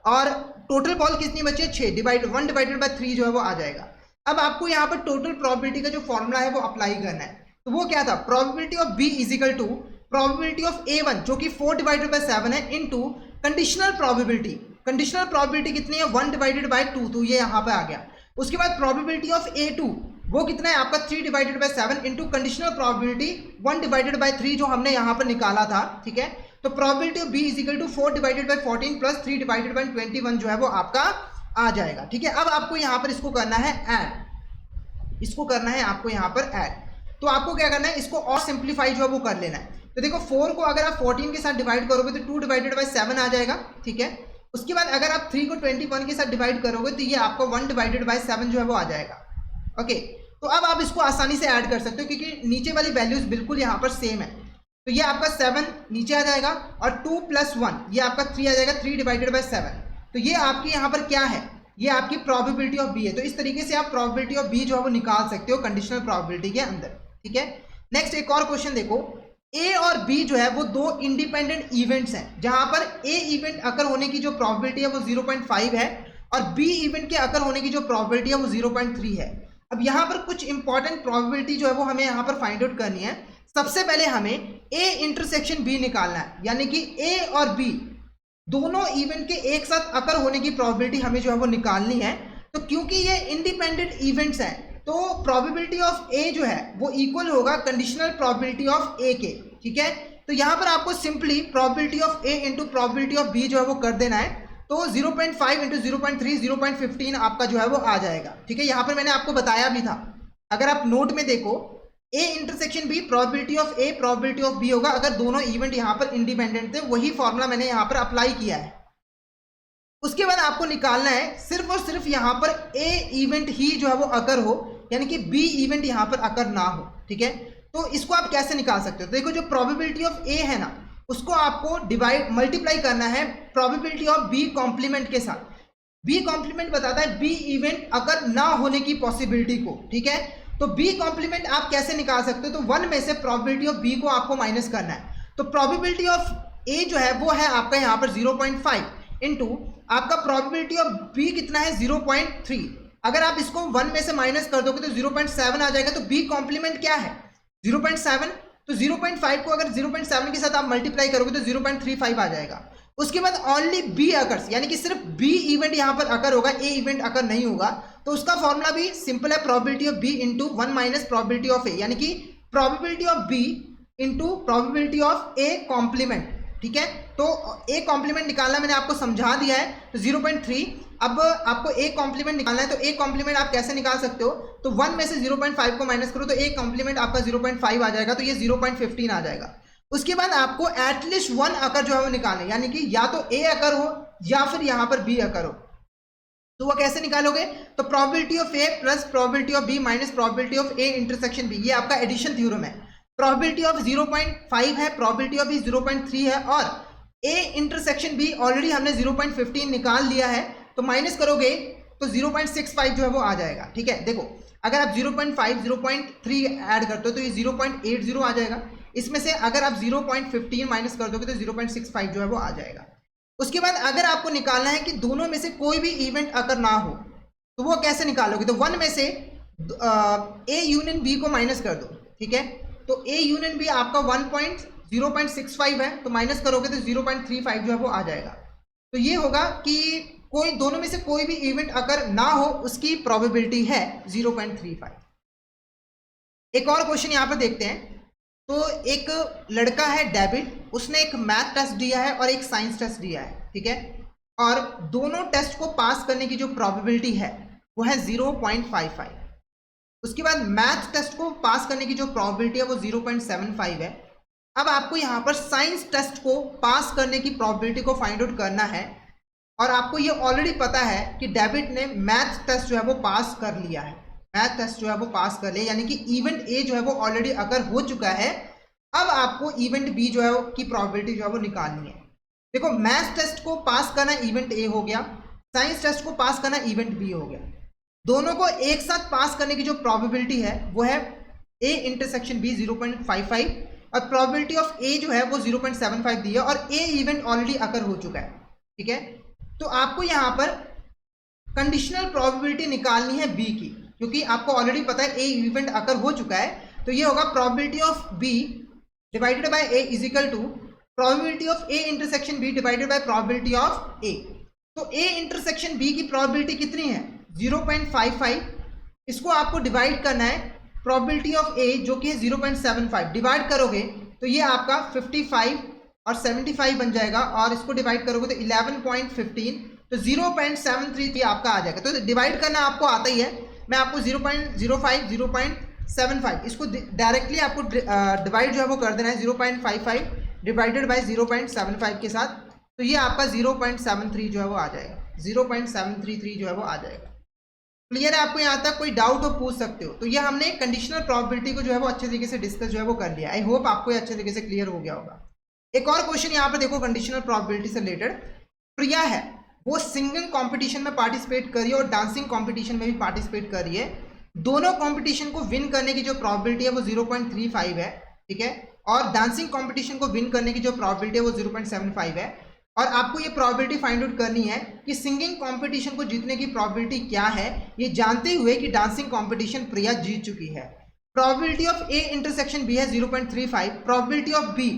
और टोटल बॉल कितनी बची है, 6, 1 डिवाइडेड बाय 3 जो है वो आ जाएगा। अब आपको यहाँ पर टोटल प्रोबेबिलिटी का जो फॉर्मूला है वो अप्लाई करना है, तो वो क्या था, probability of B is equal to probability of A1 जो कि 4 डिवाइडेड बाय 7 है, into conditional probability. Conditional probability कितनी है, 1 डिवाइडेड बाय 2, तो ये यहाँ पे आ गया। उसके बाद प्रोबेबिलिटी ऑफ A2 वो कितना है आपका, 3 divided by 7 into conditional probability 1 divided bye 3 जो हमने यहाँ पर निकाला था। ठीक है, तो probability of B is equal to 4 divided by 14 plus 3 divided by 21 जो है वो आपका आ जाएगा। ठीक है, अब आपको यहाँ पर इसको करना है ऐड, इसको करना है आपको यहाँ पर ऐड। तो आपको क्या करना है, इसको और सिंप्लीफाई जो है वो कर लेना है। तो देखो 4 को अगर आप 14 के साथ डिवाइड करोगे तो 2 डिवाइडेड बाय 7 आ जाएगा। ठीक है, उसके बाद अगर आप 3 को 21 के साथ डिवाइड करोगे तो ये आपका 1 डिवाइडेड बाय 7 जो है वो आ जाएगा। ओके, तो अब आप इसको आसानी से ऐड कर सकते हो, क्योंकि नीचे वाली वैल्यूज बिल्कुल यहाँ पर सेम है। तो ये आपका 7 नीचे आ जाएगा, और 2 + 1 ये आपका 3 आ जाएगा, 3 डिवाइडेड बाय 7। तो ये आपकी यहाँ पर क्या है, ये आपकी प्रोबेबिलिटी ऑफ B है। तो इस तरीके से आप प्रोबेबिलिटी ऑफ B जो है वो निकाल सकते हो कंडीशनल प्रोबेबिलिटी के अंदर। ठीक है, नेक्स्ट एक और क्वेश्चन देखो, A और B जो है वो 2 इंडिपेंडेंट इवेंट्स हैं, जहां पर A इवेंट अकर होने की जो प्रोबेबिलिटी है वो 0.5 है, और B इवेंट के अकर होने की जो प्रोबेबिलिटी है वो 0.3 है। अब यहाँ पर कुछ इंपॉर्टेंट प्रोबेबिलिटी जो है वो हमें यहाँ पर फाइंड आउट करनी है। सबसे पहले हमें A इंटरसेक्शन B निकालना है, यानी कि A और B दोनों इवेंट के एक साथ अकर होने की प्रोबेबिलिटी हमें जो है वो निकालनी है। तो क्योंकि ये इंडिपेंडेंट इवेंट्स हैं, तो प्रोबेबिलिटी ऑफ A जो है वो इक्वल होगा कंडीशनल प्रोबेबिलिटी ऑफ A के। ठीक है, तो यहाँ पर आपको simply probability of A into probability of B जो है वो कर देना है। तो 0.5 इंटू 0.3 0.15 आपका जो है वो आ जाएगा। ठीक है, यहाँ पर मैंने आपको बताया भी था, अगर आप नोट में देखो A intersection B probability of A probability of B होगा, अगर दोनों इवेंट यहाँ पर इंडिपेंडेंट थे। वही फॉर्मूला मैंने यहाँ पर अप्लाई किया है। उसके बाद आपको निकालना है सिर्फ और सिर्फ यहाँ पर A इवेंट ही जो है वो अकर हो, यानी कि B इवेंट यहाँ पर अकर ना हो। ठीक है, तो इसको आप कैसे निकाल सकते हो, तो देखो जो प्रोबेबिलिटी ऑफ A है ना, उसको आपको मल्टीप्लाई करना है प्रोबेबिलिटी ऑफ B कॉम्प्लीमेंट के साथ। बी कॉम्प्लीमेंट बताता है बी इवेंट अगर ना होने की पॉसिबिलिटी को, ठीक है। तो बी कॉम्प्लीमेंट आप कैसे निकाल सकते हो, तो 1 में से प्रोबेबिलिटी ऑफ बी को आपको माइनस करना है। तो प्रोबेबिलिटी ऑफ ए जो है वो है आपका यहाँ पर 0.5 इंटू आपका प्रोबेबिलिटी ऑफ बी कितना है 0.3। अगर आप इसको 1 में से माइनस कर दोगे तो 0.7 आ जाएगा। तो बी कॉम्प्लीमेंट क्या है 0.7, तो 0.5 को अगर 0.7 के साथ आप मल्टीप्लाई करोगे तो 0.35 आ जाएगा। उसके बाद ओनली बी अकर्स, यानी कि सिर्फ बी इवेंट यहाँ पर अकर होगा, ए इवेंट अकर नहीं होगा। तो उसका फॉर्मूला भी सिंपल है, probability of B into 1 minus probability of A, यानी कि probability of B into probability of A complement, ठीक है। तो ए कॉम्प्लीमेंट निकालना मैंने आपको समझा दिया है, तो 0.3। अब आपको ए कॉम्प्लीमेंट निकालना है, तो ए कॉम्प्लीमेंट आप कैसे निकाल सकते हो, तो 1 में से 0.5 को माइनस करो तो ए कॉम्प्लीमेंट आपका 0.5 आ जाएगा, तो ये 0.15 आ जाएगा। उसके बाद आपको एटलीस्ट 1 अकर जो है वो निकालना है, यानी कि या तो ए अकर हो या फिर यहां पर बी अकर हो। तो वो कैसे निकालोगे, तो probability of A plus probability of B minus probability of A intersection B, ये आपका एडिशन थ्योरम है। प्रोबेबिलिटी ऑफ 0.5 है, प्रोबेबिलिटी ऑफ बी 0.3 है, और ए इंटरसेक्शन बी ऑलरेडी हमने 0.15 निकाल लिया है, तो माइनस करोगे तो 0.65 जो है वो आ जाएगा, ठीक है। देखो अगर आप 0.5 0.3 ऐड करते हो तो ये 0.80 आ जाएगा। इसमें से अगर आप 0.15 माइनस कर दोगे तो 0.65 जो है वो आ जाएगा। उसके बाद अगर आपको निकालना है कि दोनों में से कोई भी इवेंट अगर ना हो, तो वो कैसे निकालोगे, तो 1 में से ए यूनियन बी को माइनस कर दो, ठीक है। तो ए यूनियन बी आपका 0.65 है, तो माइनस करोगे तो 0.35 जो है वो आ जाएगा। तो ये होगा कि कोई दोनों में से कोई भी इवेंट अगर ना हो उसकी प्रोबेबिलिटी है 0.35। एक और क्वेश्चन यहाँ पर देखते हैं। तो एक लड़का है डेविड, उसने एक मैथ टेस्ट दिया है और एक साइंस टेस्ट दिया है, ठीक है। और दोनों टेस्ट को पास करने की जो प्रोबेबिलिटी है वो है 0.55। उसके बाद मैथ टेस्ट को पास करने की जो प्रोबेबिलिटी है वो 0.75 है। अब आपको यहाँ पर साइंस टेस्ट को पास करने की प्रोबेबिलिटी को फाइंड आउट करना है, और आपको ये ऑलरेडी पता है कि डेविड ने मैथ टेस्ट जो है वो पास कर लिया है, मैथ टेस्ट जो है वो पास कर लिया, यानी कि इवेंट ए जो है वो ऑलरेडी अगर हो चुका है। अब आपको इवेंट बी जो है की प्रोबेबिलिटी जो है वो निकालनी है। देखो मैथ टेस्ट को पास करना इवेंट ए हो गया, साइंस टेस्ट को पास करना इवेंट बी हो गया। दोनों को एक साथ पास करने की जो प्रोबेबिलिटी है वो है ए इंटरसेक्शन बी 0.55, और प्रोबेबिलिटी ऑफ ए जो है वो 0.75 दी है, और ए इवेंट ऑलरेडी अकर हो चुका है, ठीक है। तो आपको यहाँ पर कंडीशनल प्रोबेबिलिटी निकालनी है बी की, क्योंकि आपको ऑलरेडी पता है ए इवेंट अकर हो चुका है। तो ये होगा probability of B divided by A is equal to probability of A intersection B divided by probability of A. तो ए इंटरसेक्शन बी की प्रोबेबिलिटी कितनी है 0.55, इसको आपको डिवाइड करना है प्रोबेबिलिटी ऑफ ए जो कि है 0.75, डिवाइड करोगे तो ये आपका 55 और 75 बन जाएगा, और इसको डिवाइड करोगे तो 11.15, तो 0.733 आपका आ जाएगा। तो डिवाइड करना आपको आता ही है, मैं आपको 0.05 0.75 इसको डायरेक्टली आपको डिवाइड जो है वो कर देना है 0.55 डिवाइडेड बाय 0.75 के साथ, तो ये आपका 0.73 जो है वो आ जाएगा, 0.733 जो है वो आ जाएगा। क्लियर है आपको यहाँ तक? कोई डाउट हो पूछ सकते हो। तो ये हमने कंडीशनल प्रोबेबिलिटी को जो है वो अच्छे तरीके से डिस्कस जो है वो कर लिया। आई होप आपको ये अच्छे तरीके से क्लियर हो गया होगा। एक और क्वेश्चन यहाँ पर देखो कंडीशनल प्रोबेबिलिटी से रिलेटेड। प्रिया है, वो सिंगिंग कंपटीशन में पार्टिसिपेट कर रही है और डांसिंग कंपटीशन में भी पार्टिसिपेट कर रही है। दोनों कंपटीशन को विन करने की जो प्रोबेबिलिटी है वो 0.35 है, ठीक है, और डांसिंग कंपटीशन को विन करने की जो प्रोबेबिलिटी है वो 0.75 है। और आपको ये प्रोबेबिलिटी फाइंड आउट करनी है कि सिंगिंग कंपटीशन को जीतने की प्रोबेबिलिटी क्या है, ये जानते हुए कि डांसिंग कंपटीशन प्रिया जीत चुकी है। Probability of A intersection B है 0.35, प्रोबेबिलिटी ऑफ बी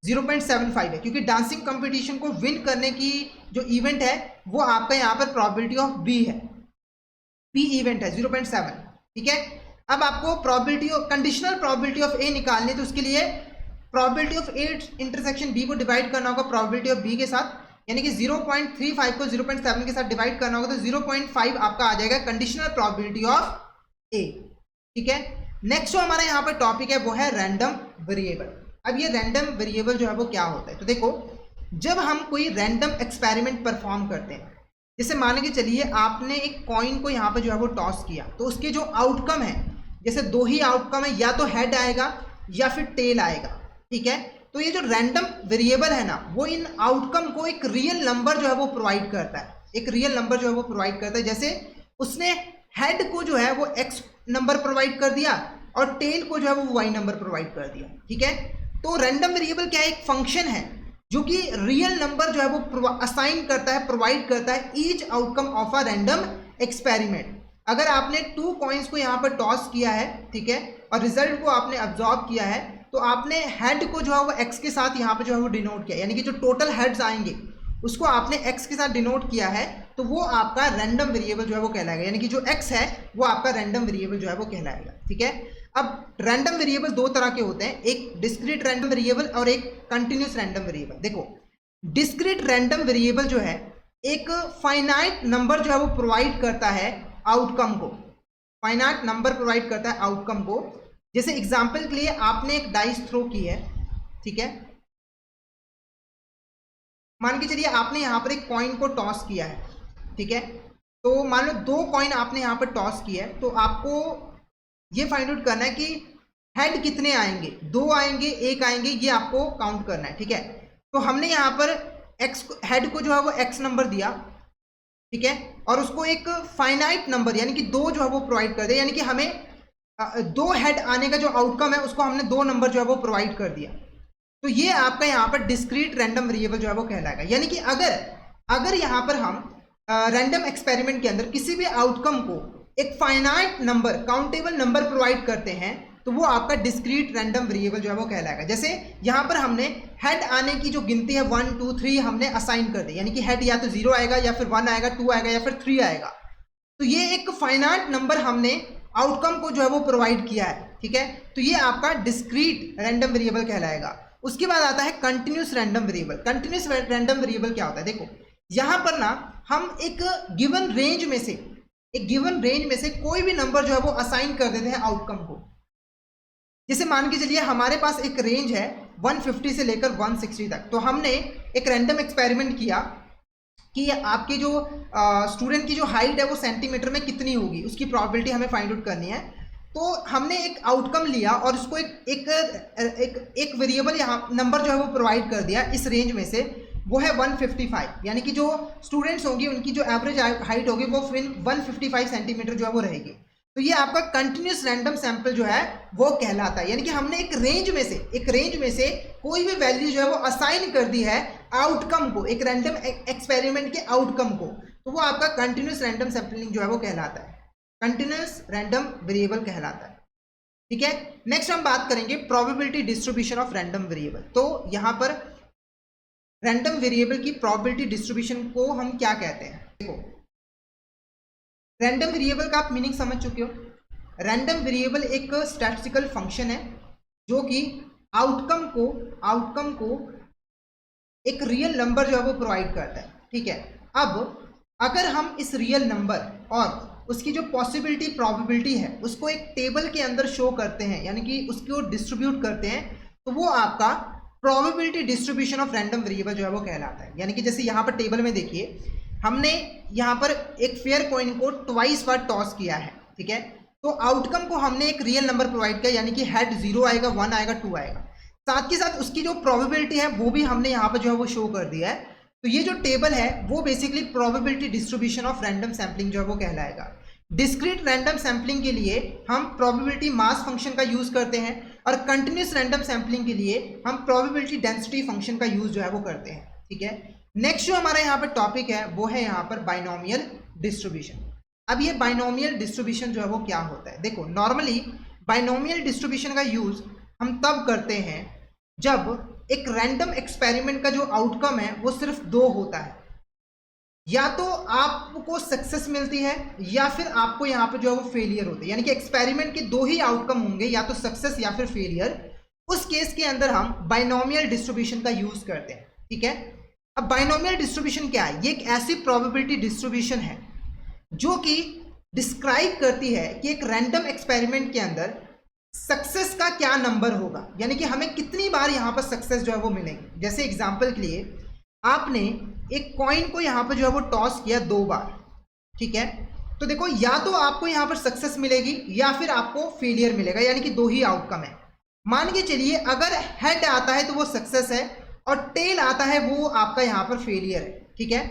0.75 है, क्योंकि डांसिंग कंपटीशन को विन करने की जो इवेंट है वो आपका यहाँ पर प्रोबेबिलिटी ऑफ बी है, बी इवेंट है 0.7, ठीक है। अब आपको probability of conditional probability of A निकालनी है, तो उसके लिए probability of A intersection B को डिवाइड करना होगा प्रोबेबिलिटी ऑफ बी के साथ, यानी कि 0.35 को 0.7 के साथ डिवाइड करना होगा, तो 0.5 आपका आ जाएगा कंडीशनल प्रोबेबिलिटी ऑफ ए, ठीक है। नेक्स्ट जो हमारा यहाँ पर टॉपिक है वो है रैंडम वेरिएबल। अब ये रैंडम वेरिएबल जो है वो क्या होता है, तो देखो जब हम कोई रैंडम एक्सपेरिमेंट परफॉर्म करते हैं, जैसे मान के चलिए आपने एक कॉइन को यहाँ पर जो है वो टॉस किया, तो उसके जो आउटकम है, जैसे दो ही आउटकम है, या तो हेड आएगा या फिर टेल आएगा, ठीक है। तो ये जो रैंडम वेरिएबल है ना, वो इन आउटकम को एक रियल नंबर जो है वो प्रोवाइड करता है, एक रियल नंबर जो है वो प्रोवाइड करता है। जैसे उसने हेड को जो है वो x नंबर प्रोवाइड कर दिया और टेल को जो है वो y नंबर प्रोवाइड कर दिया, ठीक है। तो रैंडम वेरिएबल क्या है, एक फंक्शन है जो कि रियल नंबर जो है वो असाइन करता है, प्रोवाइड करता है each outcome of a random experiment. अगर आपने 2 कॉइन्स को यहाँ पर टॉस किया है, ठीक है, और रिजल्ट को आपने ऑब्जॉर्व किया है, तो आपने हेड को जो है वो x के साथ यहाँ पर जो है वो डिनोट किया, यानी कि जो टोटल हेड्स आएंगे उसको आपने x के साथ डिनोट किया है, तो वो आपका रैंडम वेरिएबल जो है वो कहलाएगा, यानी कि जो x है वो आपका रैंडम वेरिएबल जो है वो कहलाएगा, ठीक है। अब रैंडम वेरिएबल दो तरह के होते हैं, एक डिस्क्रीट रैंडम वेरिएबल और एक कंटिन्यूस रैंडम वेरिएबल। देखो डिस्क्रीट रैंडम वेरिएबल जो है एक फाइनाइट नंबर जो है वो प्रोवाइड करता है आउटकम को, फाइनाइट नंबर प्रोवाइड करता है आउटकम को। जैसे एग्जाम्पल के लिए आपने एक डाइस थ्रो की है, ठीक है, मान के चलिए आपने यहाँ पर एक कॉइन को टॉस किया है, ठीक है, तो मान लो 2 कॉइन आपने यहाँ पर टॉस किया है, तो आपको ये फाइंड आउट करना है कि हेड कितने आएंगे, 2 आएंगे, 1 आएंगे, ये आपको काउंट करना है, ठीक है। तो हमने यहाँ पर हेड को जो है वो x नंबर दिया, ठीक है, और उसको एक फाइनाइट नंबर यानी कि 2 जो है वो प्रोवाइड कर दिया, यानी कि हमें 2 हेड आने का जो आउटकम है उसको हमने 2 नंबर जो है वो प्रोवाइड कर दिया। तो ये आपका यहाँ पर डिस्क्रीट रैंडम वेरिएबल जो है वो कहलाएगा। यानी कि अगर यहाँ पर हम रैंडम एक्सपेरिमेंट के अंदर किसी भी आउटकम को एक finite number, countable number provide करते हैं, तो वो आपका डिस्क्रीट रैंडम वेरिएबल जो है वो कहलाएगा। जैसे यहाँ पर हमने हेड आने की जो गिनती है 1 2 3 हमने असाइन कर दी, यानी कि हेड या तो 0 आएगा या फिर 1 आएगा, 2 आएगा या फिर 3 आएगा। तो ये एक फाइनाइट नंबर हमने आउटकम को जो है वो प्रोवाइड किया है, ठीक है। तो ये आपका डिस्क्रीट रैंडम वेरिएबल कहलाएगा। उसके बाद आता है continuous random variable. Continuous random variable क्या होता है, देखो यहाँ पर ना हम एक गिवन रेंज में से कोई भी नंबर जो है वो असाइन कर देते हैं आउटकम को। जैसे मान के चलिए हमारे पास एक रेंज है 150 से लेकर 160 तक, तो हमने एक रैंडम एक्सपेरिमेंट किया कि आपके जो स्टूडेंट की जो हाइट है वो सेंटीमीटर में कितनी होगी, उसकी प्रोबेबिलिटी हमें फाइंड आउट करनी है। तो हमने एक आउटकम लिया और उसको एक वेरिएबल यहाँ नंबर जो है वो प्रोवाइड कर दिया इस रेंज में से, वो है 155, यानी कि जो स्टूडेंट्स होंगी उनकी जो एवरेज हाइट होगी वो 155 सेंटीमीटर जो है वो रहेगी। तो ये आपका कंटिन्यूस रैंडम सैंपल जो है वो कहलाता है, यानी कि हमने एक रेंज में से कोई भी वैल्यू जो है वो असाइन कर दी है आउटकम को, एक रैंडम एक्सपेरिमेंट के आउटकम को, तो वो आपका कंटिन्यूस रैंडम सैंपलिंग जो है वो कहलाता है, कंटिन्यूस रैंडम वेरिएबल कहलाता है, ठीक है। नेक्स्ट हम बात करेंगे probability distribution of random variable. तो यहाँ पर रैंडम वेरिएबल की प्रोबेबिलिटी डिस्ट्रीब्यूशन को हम क्या कहते हैं, देखो रैंडम वेरिएबल का आप मीनिंग समझ चुके हो। रैंडम वेरिएबल एक स्टैटिस्टिकल फंक्शन है जो कि आउटकम को एक रियल नंबर जो है वो प्रोवाइड करता है, ठीक है। अब अगर हम इस रियल नंबर और उसकी जो पॉसिबिलिटी प्रोबेबिलिटी है उसको एक टेबल के अंदर शो करते हैं, यानी कि उसको डिस्ट्रीब्यूट करते हैं, तो वो आपका probability distribution of random variable जो है वो कहलाता है। यानी कि जैसे यहाँ पर टेबल में देखिए हमने यहाँ पर एक फेयर कॉइन को ट्वाइस बार टॉस किया है, ठीक है। तो आउटकम को हमने एक रियल नंबर प्रोवाइड किया, यानी कि हेड 0 आएगा, 1 आएगा, 2 आएगा, साथ के साथ उसकी जो प्रोबेबिलिटी है वो भी हमने यहाँ पर जो है वो शो कर दिया है। तो ये जो टेबल है वो basically probability distribution of random sampling जो है वो कहलाएगा। डिस्क्रीट रैंडम सैम्पलिंग के लिए हम प्रोबेबिलिटी मास फंक्शन का यूज करते हैं और कंटिन्यूस रैंडम सैम्पलिंग के लिए हम प्रोबेबिलिटी डेंसिटी फंक्शन का यूज जो है वो करते हैं, ठीक है। नेक्स्ट जो हमारा यहाँ पर टॉपिक है वो है यहाँ पर बाइनोमियल डिस्ट्रीब्यूशन। अब ये बाइनोमियल डिस्ट्रीब्यूशन जो है वो क्या होता है, देखो नॉर्मली बाइनोमियल डिस्ट्रीब्यूशन का यूज हम तब करते हैं जब एक रैंडम एक्सपेरिमेंट का जो आउटकम है वो सिर्फ 2 होता है, या तो आपको सक्सेस मिलती है या फिर आपको यहाँ पर जो है वो फेलियर होते हैं, यानी कि एक्सपेरिमेंट के 2 ही आउटकम होंगे, या तो सक्सेस या फिर फेलियर। उस केस के अंदर हम बाइनोमियल डिस्ट्रीब्यूशन का यूज करते हैं, ठीक है। अब बाइनोमियल डिस्ट्रीब्यूशन क्या है, ये एक ऐसी प्रोबेबिलिटी डिस्ट्रीब्यूशन है जो कि डिस्क्राइब करती है कि एक रैंडम एक्सपेरिमेंट के अंदर सक्सेस का क्या नंबर होगा, यानी कि हमें कितनी बार यहाँ पर सक्सेस जो है वो मिलेंगे। जैसे एग्जांपल के लिए आपने एक कॉइन को यहाँ पर जो है वो टॉस किया 2 बार, ठीक है। तो देखो या तो आपको यहाँ पर सक्सेस मिलेगी या फिर आपको फेलियर मिलेगा, यानी कि 2 ही आउटकम है। मान के चलिए अगर हेड आता है तो वो सक्सेस है और टेल आता है वो आपका यहाँ पर फेलियर है, ठीक है।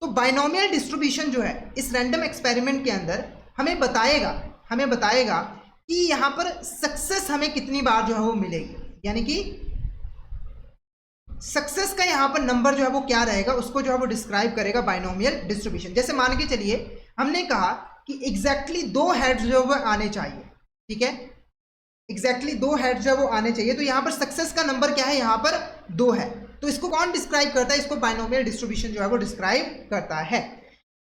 तो बाइनोमियल डिस्ट्रीब्यूशन जो है इस रैंडम एक्सपेरिमेंट के अंदर हमें बताएगा कि यहाँ पर सक्सेस हमें कितनी बार जो है वो मिलेगी, यानी कि सक्सेस का यहाँ पर नंबर जो है वो क्या रहेगा, उसको जो है वो डिस्क्राइब करेगा बाइनोमियल डिस्ट्रीब्यूशन। जैसे मान के चलिए हमने कहा कि एग्जैक्टली 2 हेड्स जो है वो आने चाहिए, ठीक है, एग्जैक्टली 2 हेड्स जो है वो आने चाहिए, तो यहाँ पर सक्सेस का नंबर क्या है, यहाँ पर 2 है। तो इसको कौन डिस्क्राइब करता है, इसको बाइनोमियल डिस्ट्रीब्यूशन जो है वो डिस्क्राइब करता है।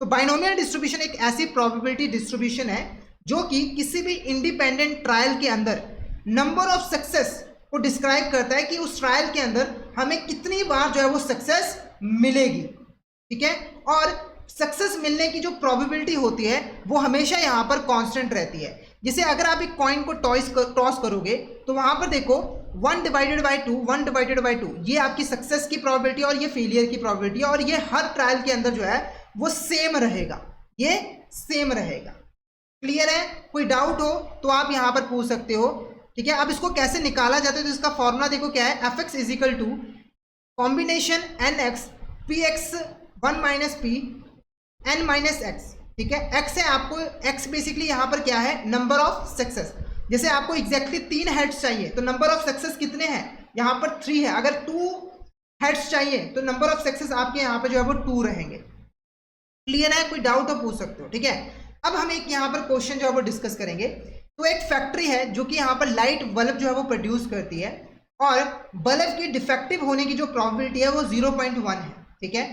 तो बाइनोमियल डिस्ट्रीब्यूशन एक ऐसी प्रोबेबिलिटी डिस्ट्रीब्यूशन है जो कि किसी भी इंडिपेंडेंट ट्रायल के अंदर नंबर ऑफ सक्सेस को डिस्क्राइब करता है कि उस ट्रायल के अंदर हमें कितनी बार जो है वो सक्सेस मिलेगी, ठीक है। और सक्सेस मिलने की जो प्रोबेबिलिटी होती है वो हमेशा यहाँ पर कांस्टेंट रहती है। जैसे अगर आप एक कॉइन को टॉस करोगे तो वहां पर देखो 1 डिवाइडेड बाई 2, 1 डिवाइडेड बाई 2, ये आपकी सक्सेस की प्रोबेबिलिटी और ये फेलियर की प्रोबेबिलिटी है, और ये हर ट्रायल के अंदर जो है वो सेम रहेगा, ये सेम रहेगा। क्लियर है? कोई डाउट हो तो आप यहाँ पर पूछ सकते हो, ठीक है। अब इसको कैसे निकाला जाता है, तो इसका फॉर्मूला देखो क्या है, F X is equal to combination N X P X 1 minus P N minus X, ठीक है। एक्स है आपको, एक्स बेसिकली यहाँ पर क्या है, नंबर ऑफ सक्सेस। जैसे आपको एग्जैक्टली 3 हेड्स चाहिए तो नंबर ऑफ सक्सेस कितने हैं, यहाँ पर 3 है। अगर 2 हेड्स चाहिए तो नंबर ऑफ सक्सेस आपके यहाँ पर जो है वो 2 रहेंगे। क्लियर है? कोई डाउट हो पूछ सकते हो, ठीक है। अब हम एक यहाँ पर क्वेश्चन जो है वो डिस्कस करेंगे। तो एक फैक्ट्री है जो कि यहाँ पर लाइट बल्ब जो है वो प्रोड्यूस करती है, और बल्ब की डिफेक्टिव होने की जो प्रोबेबिलिटी है वो 0.1 है, ठीक है।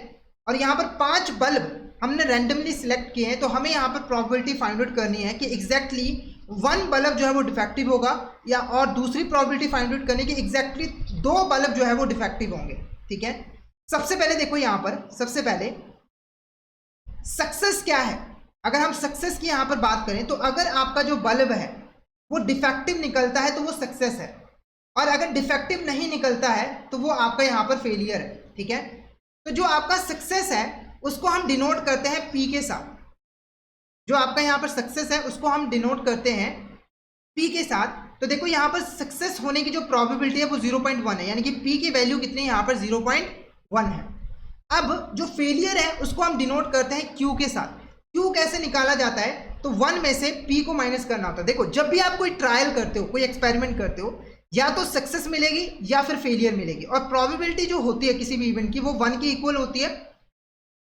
और यहाँ पर 5 बल्ब हमने रैंडमली सिलेक्ट किए हैं, तो हमें यहाँ पर प्रोबेबिलिटी फाइंड आउट करनी है कि एग्जैक्टली 1 बल्ब जो है वो डिफेक्टिव होगा, या और दूसरी प्रोबेबिलिटी फाइंड आउट करनी कि एग्जैक्टली 2 बल्ब जो है वो डिफेक्टिव होंगे, ठीक है। सबसे पहले देखो यहाँ पर, सबसे पहले सक्सेस क्या है। अगर हम सक्सेस की यहाँ पर बात करें तो अगर आपका जो बल्ब है वो डिफेक्टिव निकलता है तो वो सक्सेस है, और अगर डिफेक्टिव नहीं निकलता है तो वो आपका यहाँ पर फेलियर है, ठीक है। तो जो आपका सक्सेस है उसको हम डिनोट करते हैं P के साथ। जो आपका यहाँ पर सक्सेस है उसको हम डिनोट करते हैं P के साथ। तो देखो यहाँ पर सक्सेस होने की जो प्रोबेबिलिटी है वो 0.1 है, यानी कि P की वैल्यू कितनी है, यहाँ पर 0.1 है। अब जो फेलियर है उसको हम डिनोट करते हैं Q के साथ। Q कैसे निकाला जाता है, तो 1 में से P को माइनस करना होता है। देखो जब भी आप कोई ट्रायल करते हो, कोई एक्सपेरिमेंट करते हो, या तो सक्सेस मिलेगी या फिर फेलियर मिलेगी, और प्रोबेबिलिटी जो होती है किसी भी इवेंट की वो 1 की इक्वल होती है।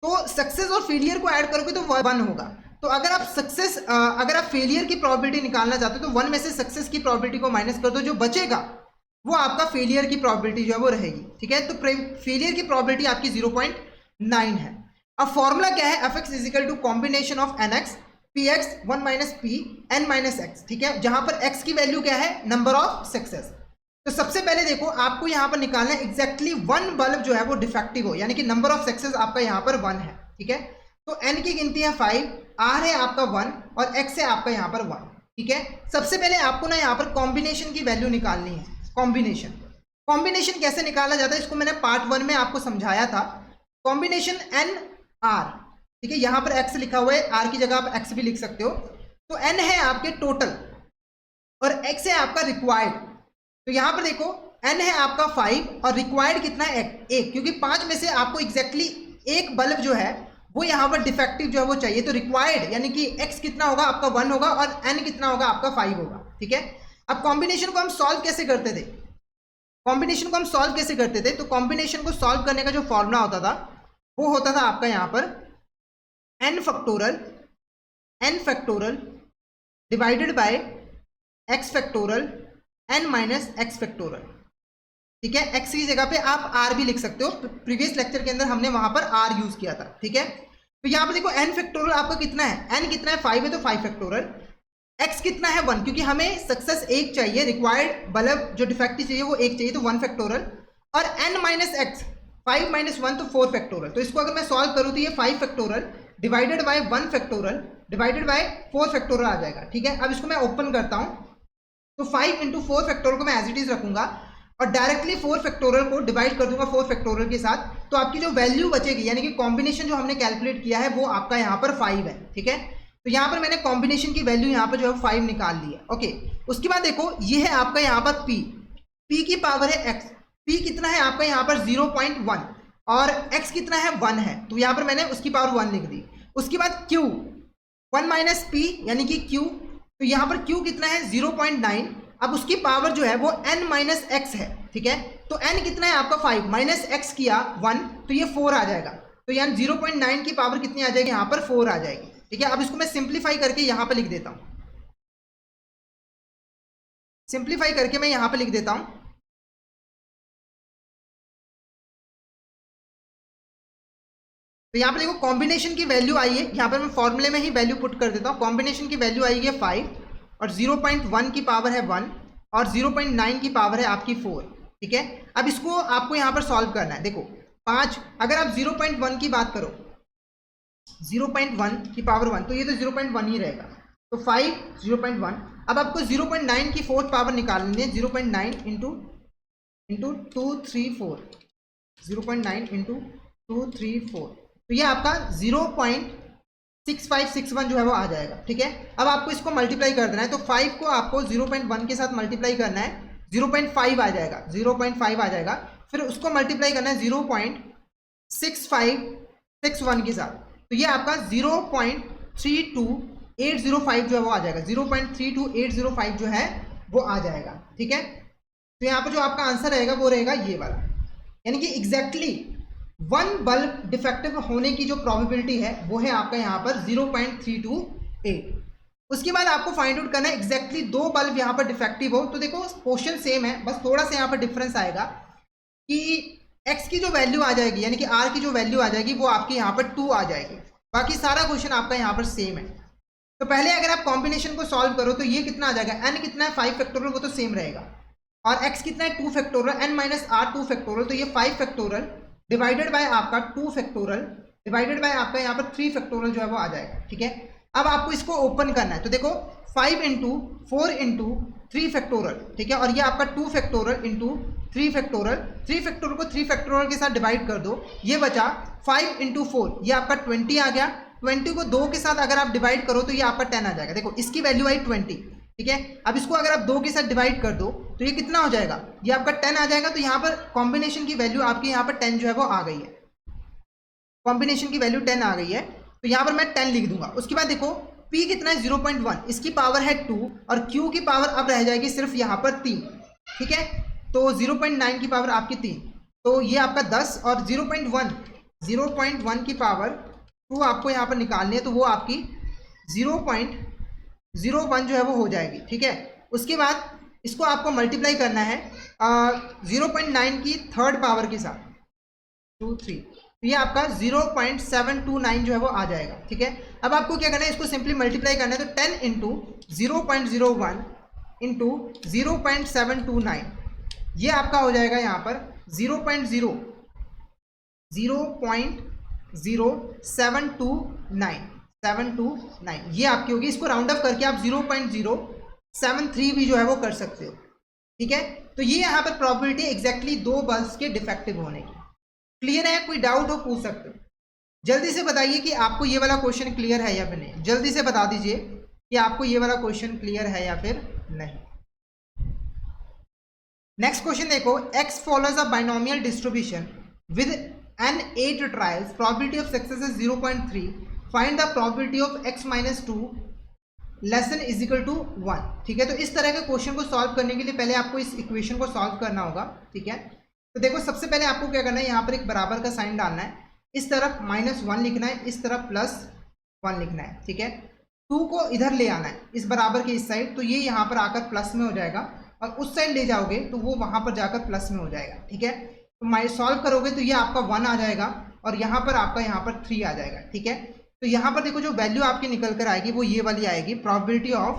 तो सक्सेस और फेलियर को ऐड करोगे तो 1 होगा। तो अगर आप फेलियर की प्रोबेबिलिटी निकालना चाहते हो तो 1 में से सक्सेस की प्रोबेबिलिटी को माइनस कर दो, जो बचेगा वो आपका फेलियर की प्रोबेबिलिटी जो है वो रहेगी, ठीक है। तो फेलियर की प्रोबेबिलिटी आपकी 0.9 है। अब फॉर्मूला क्या है, F X is equal to combination of N X P X 1 minus P N minus X, ठीक है, जहां पर एक्स की वैल्यू क्या है, नंबर ऑफ सक्सेस। तो सबसे पहले देखो आपको यहाँ पर निकालना है एग्जैक्टली 1 बल्ब जो है वो डिफेक्टिव हो, यानी कि नंबर ऑफ सक्सेस आपका यहाँ पर 1 है, ठीक है। तो एन की गिनती है 5, आर है आपका 1 और एक्स है आपका यहाँ पर 1, ठीक है। सबसे पहले आपको ना यहाँ पर कॉम्बिनेशन की वैल्यू निकालनी है। कॉम्बिनेशन कैसे निकाला जाता है, इसको मैंने पार्ट 1 में आपको समझाया था। कॉम्बिनेशन एन आर, ठीक है, यहाँ पर एक्स लिखा हुआ है, आर की जगह आप एक्स भी लिख सकते हो। तो एन है आपके टोटल और एक्स है आपका रिक्वायर्ड। तो यहाँ पर देखो एन है आपका 5 और रिक्वायर्ड कितना है, 1, क्योंकि 5 में से आपको एग्जैक्टली 1 बल्ब जो है वो यहाँ पर डिफेक्टिव जो है वो चाहिए। तो रिक्वायर्ड यानी कि एक्स कितना होगा आपका 1 होगा और एन कितना होगा आपका 5 होगा, ठीक है। अब कॉम्बिनेशन को हम सॉल्व कैसे करते थे, तो कॉम्बिनेशन को सॉल्व करने का जो फॉर्मूला होता था वो होता था आपका यहाँ पर n factorial divided by x factorial n minus x factorial, ठीक है। x की जगह पे आप r भी लिख सकते हो, प्रीवियस लेक्चर के अंदर हमने वहां पर r यूज किया था, ठीक है। तो यहाँ पर देखो n फैक्टोरल आपका कितना है, n कितना है 5 है तो 5 फैक्टोरल, x कितना है 1, क्योंकि हमें सक्सेस 1 चाहिए, रिक्वायर्ड बल्ब जो डिफेक्टिव चाहिए वो 1 चाहिए, तो 1 फैक्टोरल, और n माइनस एक्स 5 माइनस 1 तो 4 फैक्टोरल। तो इसको अगर मैं सॉल्व करूँ तो ये 5 factorial divided by 1 factorial divided by 4 factorial आ जाएगा, ठीक है। अब इसको मैं ओपन करता हूँ तो 5 इंटू 4 फैक्टोरल को मैं एज इट इज रखूंगा और डायरेक्टली 4 फैक्टोरल को डिवाइड कर दूंगा 4 फैक्टोरल के साथ। तो आपकी जो वैल्यू बचेगी यानी कि कॉम्बिनेशन जो हमने कैलकुलेट किया है वो आपका यहाँ पर 5 है, ठीक है। तो यहाँ पर मैंने कॉम्बिनेशन की वैल्यू यहाँ पर जो है 5 निकाल ली है, ओके। उसके बाद देखो ये है आपका यहाँ पर p की पावर है x, p कितना है आपका यहाँ पर 0.1, और x कितना है 1 है, तो यहाँ पर मैंने उसकी पावर 1 लिख दी। उसके बाद q 1 माइनस पी यानी कि q, तो यहाँ पर q कितना है 0.9। अब उसकी पावर जो है वो n माइनस एक्स है, ठीक है। तो n कितना है आपका 5 माइनस एक्स किया 1, तो ये 4 आ जाएगा। तो यानी 0.9 की पावर कितनी आ जाएगी, यहाँ पर 4 आ जाएगी, ठीक है। अब इसको मैं सिंप्लीफाई करके यहाँ पर लिख देता हूँ, सिंप्लीफाई करके मैं यहाँ पर लिख देता हूँ। तो यहाँ पर देखो कॉम्बिनेशन की वैल्यू आई है, यहाँ पर मैं फॉर्मूले में ही वैल्यू पुट कर देता हूँ। कॉम्बिनेशन की वैल्यू आई है 5 और 0.1 की पावर है 1 और 0.9 की पावर है आपकी 4, ठीक है। अब इसको आपको यहाँ पर सॉल्व करना है। देखो 5, अगर आप 0.1 की बात करो, 0.1 की पावर 1, तो ये तो 0.1 ही रहेगा। तो 5 0.1। अब आपको 0.9 की फोर्थ पावर निकालनी है, 0.9 इंटू 234, 0.9 इंटू 234, तो ये आपका 0.6561 जो है वो आ जाएगा, ठीक है। अब आपको इसको मल्टीप्लाई कर देना है, तो 5 को आपको 0.1 के साथ मल्टीप्लाई करना है, 0.5 आ जाएगा, 0.5 आ जाएगा। फिर उसको मल्टीप्लाई करना है 0.6561 के साथ, तो ये आपका 0.32805 जो है वो आ जाएगा, 0.32805 जो है वो आ जाएगा, ठीक है। तो यहाँ पर जो आपका आंसर रहेगा वो रहेगा ये वाला, यानी कि एग्जैक्टली 1 बल्ब डिफेक्टिव होने की जो प्रोबेबिलिटी है वो है आपका यहाँ पर 0.328। उसके बाद आपको फाइंड आउट करना है एग्जैक्टली 2 बल्ब यहाँ पर डिफेक्टिव हो। तो देखो क्वेश्चन सेम है, बस थोड़ा सा यहाँ पर डिफरेंस आएगा कि x की जो वैल्यू आ जाएगी यानी कि r की जो वैल्यू आ जाएगी वो आपके यहाँ पर 2 आ जाएगी। बाकी सारा क्वेश्चन आपका यहाँ पर सेम है। तो पहले अगर आप कॉम्बिनेशन को सॉल्व करो तो ये कितना आ जाएगा, n कितना है 5 फैक्टोरियल, वो तो सेम रहेगा, और x कितना है 2 factorial, n minus r 2 factorial, तो ये 5 फैक्टोरियल डिवाइडेड बाय आपका 2 फैक्टोरियल डिवाइडेड बाय आपका यहाँ पर 3 फैक्टोरियल जो है वो आ जाएगा, ठीक है। अब आपको इसको ओपन करना है, तो देखो 5 इंटू 4 इंटू 3 फैक्टोरियल, ठीक है, और ये आपका 2 फैक्टोरियल इंटू 3 फैक्टोरियल, 3 फैक्टोरियल को 3 फैक्टोरियल के साथ डिवाइड कर दो, ये बचा 5 इंटू 4, ये आपका 20 आ गया। 20 को 2 के साथ अगर आप डिवाइड करो तो ये आपका 10 आ जाएगा। देखो इसकी वैल्यू आई 20, ठीक है। अब इसको अगर आप 2 के साथ डिवाइड कर दो तो ये कितना हो जाएगा, ये आपका 10 आ जाएगा। तो यहाँ पर कॉम्बिनेशन की वैल्यू आपकी यहाँ पर 10 जो है वो आ गई है, कॉम्बिनेशन की वैल्यू 10 आ गई है, तो यहाँ पर मैं 10 लिख दूंगा। उसके बाद देखो P कितना है 0.1, इसकी पावर है 2 और Q की पावर अब रह जाएगी सिर्फ यहाँ पर 3, ठीक है। तो 0.9 की पावर आपकी 3, तो ये आपका 10 और 0.1 की पावर 2 आपको यहाँ पर निकालनी है, तो वो आपकी 0.01 जो है वो हो जाएगी, ठीक है। उसके बाद इसको आपको मल्टीप्लाई करना है 0.9 की थर्ड पावर के साथ 2 3, तो ये आपका 0.729 जो है वो आ जाएगा, ठीक है। अब आपको क्या करना है, इसको सिंपली मल्टीप्लाई करना है, तो 10 इंटू 0.01 इंटू 0.729, ये आपका हो जाएगा यहाँ पर 0.0729, ये आपकी होगी। इसको राउंड अप करके आप 0.073 भी जो है वो कर सकते हो, ठीक है। तो ये यहाँ पर प्रोबेबिलिटी एग्जैक्टली 2 बल्ब्स के डिफेक्टिव होने की। क्लियर है, कोई डाउट हो पूछ सकते हो। जल्दी से बताइए कि आपको ये वाला क्वेश्चन क्लियर है या फिर नहीं, जल्दी से बता दीजिए कि आपको ये वाला क्वेश्चन क्लियर है या फिर नहीं। नेक्स्ट क्वेश्चन देखो, x follows a binomial distribution with n 8 trials, probability of success is 0.3, find the probability of x minus 2 less than is equal to 1, ठीक है। तो इस तरह के क्वेश्चन को सॉल्व करने के लिए पहले आपको इस इक्वेशन को सॉल्व करना होगा, ठीक है। तो देखो सबसे पहले आपको क्या करना है, यहाँ पर एक बराबर का साइन डालना है, इस तरफ -1 लिखना है, इस तरफ +1 लिखना है, ठीक है। 2 को इधर ले आना है इस बराबर के इस साइड, तो ये यहाँ पर आकर प्लस में हो जाएगा, और उस साइड ले जाओगे तो वो वहाँ पर जाकर प्लस में हो जाएगा, ठीक है। तो सॉल्व करोगे तो ये आपका 1 आ जाएगा और यहाँ पर आपका यहाँ पर 3 आ जाएगा, ठीक है। तो यहाँ पर देखो जो वैल्यू आपकी निकल कर आएगी वो ये वाली आएगी, प्रोबेबिलिटी ऑफ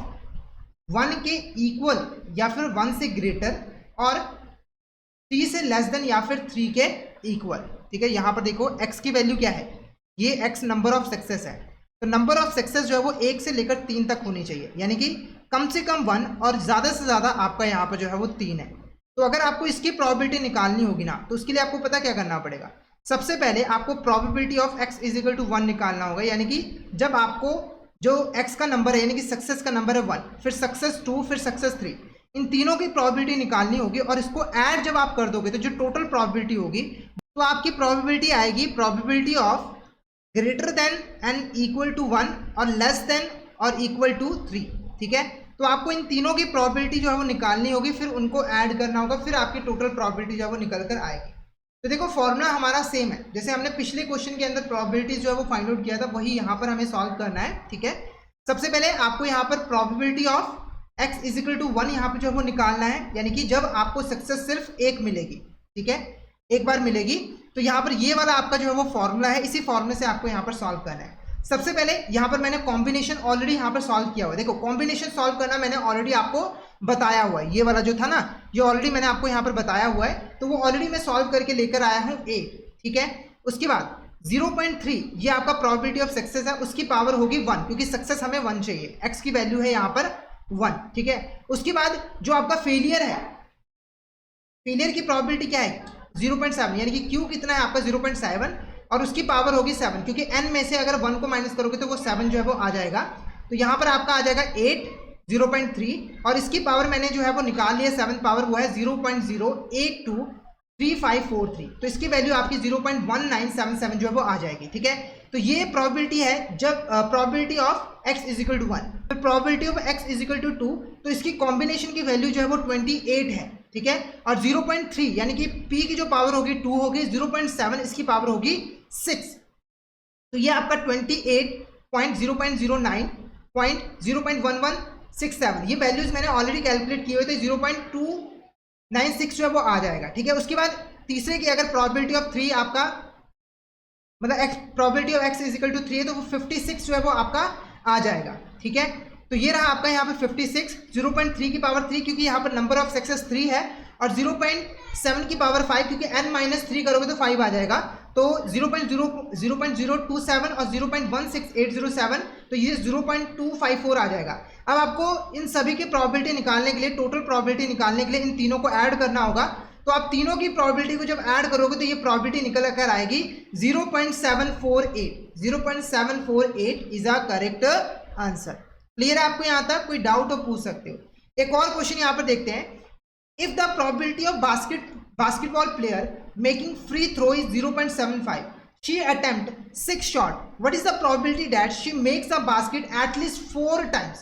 1 के इक्वल या फिर 1 से ग्रेटर और 3 से लेस देन या फिर 3 के इक्वल, ठीक है। यहाँ पर देखो x की वैल्यू क्या है, ये x नंबर ऑफ सक्सेस है, तो नंबर ऑफ सक्सेस जो है वो 1 से लेकर 3 तक होनी चाहिए, यानी कि कम से कम 1 और ज़्यादा से ज़्यादा आपका यहाँ पर जो है वो 3 है। तो अगर आपको इसकी प्रोबेबिलिटी निकालनी होगी ना, तो उसके लिए आपको पता क्या करना पड़ेगा, सबसे पहले आपको probability of x is equal to 1 निकालना होगा, यानी कि जब आपको जो x का नंबर है यानी कि सक्सेस का नंबर है 1, फिर सक्सेस 2, फिर सक्सेस 3, इन तीनों की प्रोबेबिलिटी निकालनी होगी, और इसको ऐड जब आप कर दोगे तो जो टोटल प्रोबेबिलिटी होगी तो आपकी प्रोबेबिलिटी आएगी probability of greater than and equal to 1 और लेस देन और इक्वल टू 3। ठीक है, तो आपको इन तीनों की प्रोबेबिलिटी जो है वो निकालनी होगी, फिर उनको ऐड करना होगा, फिर आपकी टोटल प्रोबेबिलिटी जो है वो निकल कर आएगी। तो देखो फॉर्मूला हमारा सेम है, जैसे हमने पिछले क्वेश्चन के अंदर प्रोबेबिलिटी जो है वो फाइंड आउट किया था, वही यहाँ पर हमें सॉल्व करना है। ठीक है, सबसे पहले आपको यहाँ पर probability of x is equal to 1 यहाँ पर जो है वो निकालना है, यानी कि जब आपको सक्सेस सिर्फ एक मिलेगी। ठीक है, एक बार मिलेगी, तो यहाँ पर ये वाला आपका जो है वो फॉर्मूला है, इसी फॉर्मूले से आपको यहाँ पर सॉल्व करना है। सबसे पहले यहाँ पर मैंने कॉम्बिनेशन ऑलरेडी यहाँ पर सॉल्व किया हुआ है। देखो कॉम्बिनेशन सॉल्व करना मैंने ऑलरेडी आपको बताया हुआ है, ये वाला जो था ना, ये ऑलरेडी मैंने आपको यहाँ पर बताया हुआ है, तो वो ऑलरेडी मैं सॉल्व करके लेकर आया हूँ 8। ठीक है, उसके बाद 0.3 ये आपका प्रोबेबिलिटी ऑफ सक्सेस है, उसकी पावर होगी 1, क्योंकि सक्सेस हमें 1 चाहिए, x की वैल्यू है यहाँ पर 1। ठीक है, उसके बाद जो आपका फेलियर है, फेलियर की प्रोबेबिलिटी क्या है 0.7, यानी कि Q कितना है आपका 0.7 और उसकी पावर होगी 7, क्योंकि n में से अगर 1 को माइनस करोगे तो वो 7 जो है वो आ जाएगा। तो यहाँ पर आपका आ जाएगा 8 0.3 और इसकी पावर मैंने जो है वो निकाल लिया 7 पावर, वो है 0.08235543, तो इसकी वैल्यू आपकी 0.1977 जो है वो आ जाएगी। ठीक है, तो ये प्रोबेबिलिटी है जब probability of x is equal to 1, तो probability of x is equal to 2, तो इसकी कॉम्बिनेशन की वैल्यू जो है वो 28 है। ठीक है, और 0.3 यानी कि p की जो पावर होगी 2 होगी, 0.7 इसकी पावर होगी 6, तो ये आपका 28.0.09.0.1167 ये वैल्यूज मैंने ऑलरेडी कैलकुलेट किए हुए थे, 0.296 जो है वो आ जाएगा। ठीक है, उसके बाद तीसरे की अगर प्रोबेबिलिटी ऑफ 3 आपका मतलब probability of x is equal to 3 है, तो वो 56 जो है वो आपका आ जाएगा। ठीक है, तो ये रहा आपका यहाँ पे 56, 0.3 की पावर 3 क्योंकि यहाँ पर नंबर ऑफ सक्सेस 3 है, और 0.7 की पावर 5 क्योंकि n-3 करोगे तो 5 आ जाएगा, तो 0.027 और 0.16807, तो ये 0.254 आ जाएगा। अब आपको इन सभी की प्रोबेबिलिटी निकालने के लिए, टोटल प्रोबेबिलिटी निकालने के लिए इन तीनों को ऐड करना होगा, तो आप तीनों की प्रोबेबिलिटी को जब ऐड करोगे तो ये प्रोबेबिलिटी निकल कर आएगी 0.748। 0.748 is a correct answer. Clear है आपको यहाँ तक? कोई डाउट हो पूछ सकते हो। एक और क्वेश्चन यहाँ पर देखते हैं, if the probability of basketball player making free throw is 0.75, she attempt 6 shot, what is the probability that she makes a basket at least 4 times.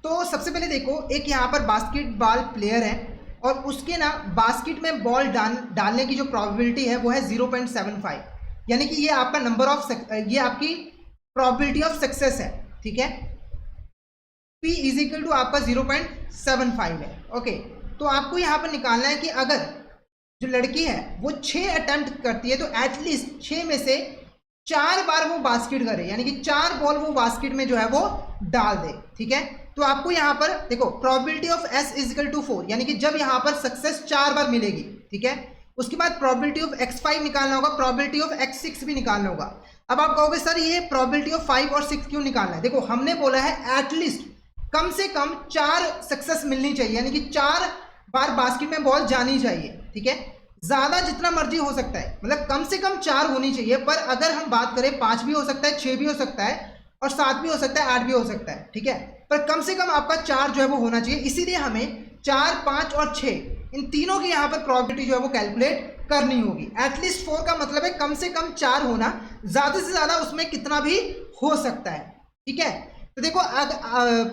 तो सबसे पहले देखो, एक यहाँ पर बास्केटबॉल प्लेयर है और उसके ना बास्केट में बॉल डालने की जो प्रोबेबिलिटी है वो है 0.75, यानी कि ये आपका नंबर ऑफ ये आपकी प्रोबेबिलिटी ऑफ सक्सेस है। ठीक है, P इज इक्वल टू आपका 0.75 है। ओके, तो आपको यहाँ पर निकालना है कि अगर जो लड़की है वो 6 अटेम्प्ट करती है तो एटलीस्ट 6 में से 4 बार वो बास्केट करे, यानी कि 4 बॉल वो बास्केट में जो है वो डाल दे। ठीक है, तो आपको यहाँ पर देखो probability of S is equal to 4, यानी कि जब यहाँ पर सक्सेस 4 बार मिलेगी। ठीक है, उसके बाद प्रोबेबिलिटी ऑफ x5 निकालना होगा, प्रोबेबिलिटी ऑफ x6 भी निकालना होगा। अब आप कहोगे सर ये प्रोबेबिलिटी ऑफ 5 और 6 क्यों निकालना है? देखो हमने बोला है एटलीस्ट कम से कम 4 सक्सेस मिलनी चाहिए, यानी कि 4 बार बास्केट में बॉल जानी चाहिए। ठीक है, ज्यादा जितना मर्जी हो सकता है, मतलब कम से कम 4 होनी चाहिए, पर अगर हम बात करें 5 भी हो सकता है, 6 भी हो सकता है और 7 भी हो सकता है, 8 भी हो सकता है। ठीक है, पर कम से कम आपका 4 जो है वो होना चाहिए, इसीलिए हमें 4, 5 और 6 इन तीनों की यहाँ पर प्रोबेबिलिटी जो है वो कैलकुलेट करनी होगी। एटलीस्ट 4 का मतलब है कम से कम 4 होना, ज्यादा से ज्यादा उसमें कितना भी हो सकता है। ठीक है, तो देखो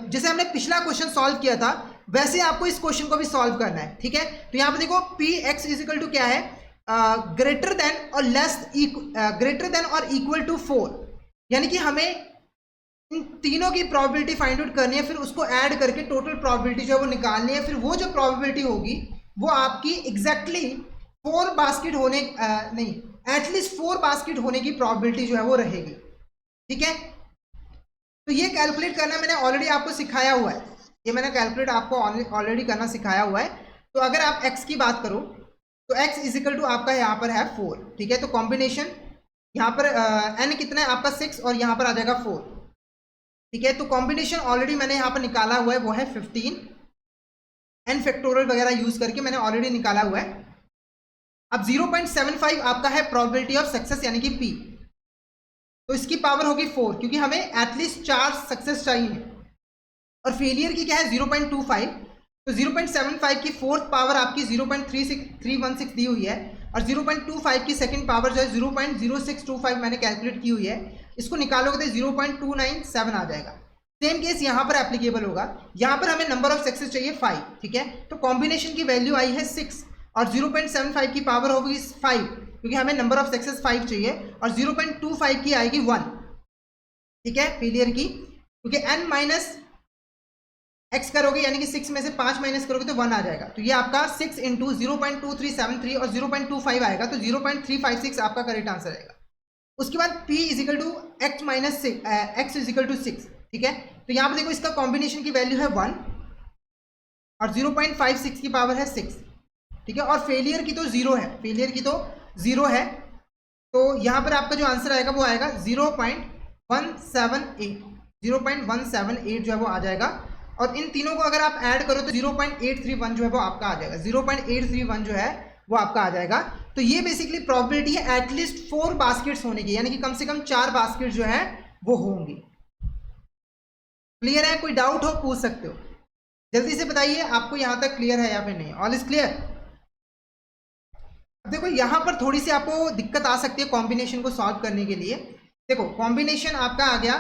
जैसे हमने पिछला क्वेश्चन सॉल्व किया था वैसे आपको इस क्वेश्चन को भी सॉल्व करना है। ठीक है, तो यहाँ पे देखो Px इज इक्वल टू क्या है, ग्रेटर देन और इक्वल टू 4, यानी कि हमें इन तीनों की प्रोबेबिलिटी फाइंड आउट करनी है, फिर उसको ऐड करके टोटल प्रोबेबिलिटी जो है वो निकालनी है, फिर वो जो प्रोबेबिलिटी होगी वो आपकी एग्जैक्टली 4 बास्केट होने नहीं एटलीस्ट 4 बास्केट होने की प्रोबेबिलिटी जो है वो रहेगी। ठीक है, तो ये कैलकुलेट करना मैंने ऑलरेडी आपको सिखाया हुआ है, ये मैंने कैलकुलेट आपको ऑलरेडी करना सिखाया हुआ है। तो अगर आप x की बात करो तो x इज इक्वल टू आपका यहाँ पर है 4। ठीक है, तो कॉम्बिनेशन यहाँ पर n कितना है आपका 6 और यहाँ पर आ जाएगा 4। ठीक है, तो कॉम्बिनेशन ऑलरेडी मैंने यहाँ पर निकाला हुआ है, वो है 15, n फैक्टोरियल वगैरह यूज करके मैंने ऑलरेडी निकाला हुआ है। अब 0.75 आपका है प्रोबेबिलिटी ऑफ सक्सेस, यानी कि P, तो इसकी पावर होगी 4 क्योंकि हमें एटलीस्ट 4 सक्सेस चाहिए, और फेलियर की क्या है 0.25, तो 0.75 की 4th पावर आपकी 0.316 दी हुई है, और 0.25 की सेकंड पावर जो है 0.0625 मैंने कैलकुलेट की हुई है, इसको निकालोगे तो 0.297 आ जाएगा। सेम केस यहाँ पर एप्लीकेबल होगा। यहाँ पर हमें नंबर ऑफ सक्सेस चाहिए 5, ठीक है, तो कॉम्बिनेशन की वैल्यू आई है 6 और 0.75 की पावर होगी 5, क्योंकि हमें नंबर ऑफ सक्सेस 5 चाहिए, और 0.25 की आएगी 1, ठीक है, फेलियर की, क्योंकि n माइनस x करोगे यानी कि 6 में से 5 माइनस करोगे तो 1 आ जाएगा। तो ये आपका 6 इंटू 0.2373 और 0.25 आएगा, तो 0.356 आपका करेक्ट आंसर आएगा। उसके बाद p इजिकल टू x माइनस x इजिकल टू 6, ठीक है, तो यहाँ पर देखो इसका कॉम्बिनेशन की वैल्यू है 1 और 0.56 की पावर है 6, ठीक है, और फेलियर की तो 0 है, फेलियर की तो 0 है, तो यहाँ पर आपका जो आंसर आएगा वो आएगा 0.178, 0.178 जो है वो आ जाएगा। और इन तीनों को अगर आप ऐड करो तो 0.831 जो है वो आपका आ जाएगा, 0.831 जो है वो आपका आ जाएगा। तो ये बेसिकली प्रोबेबिलिटी है एटलीस्ट 4 बास्केट्स होने की, यानी कि कम से कम 4 बास्केट जो है वो होंगी। क्लियर है? कोई डाउट हो पूछ सकते हो, जल्दी से बताइए आपको यहाँ तक क्लियर है या फिर नहीं। All is clear? अब देखो यहाँ पर थोड़ी सी आपको दिक्कत आ सकती है कॉम्बिनेशन को सॉल्व करने के लिए। देखो कॉम्बिनेशन आपका आ गया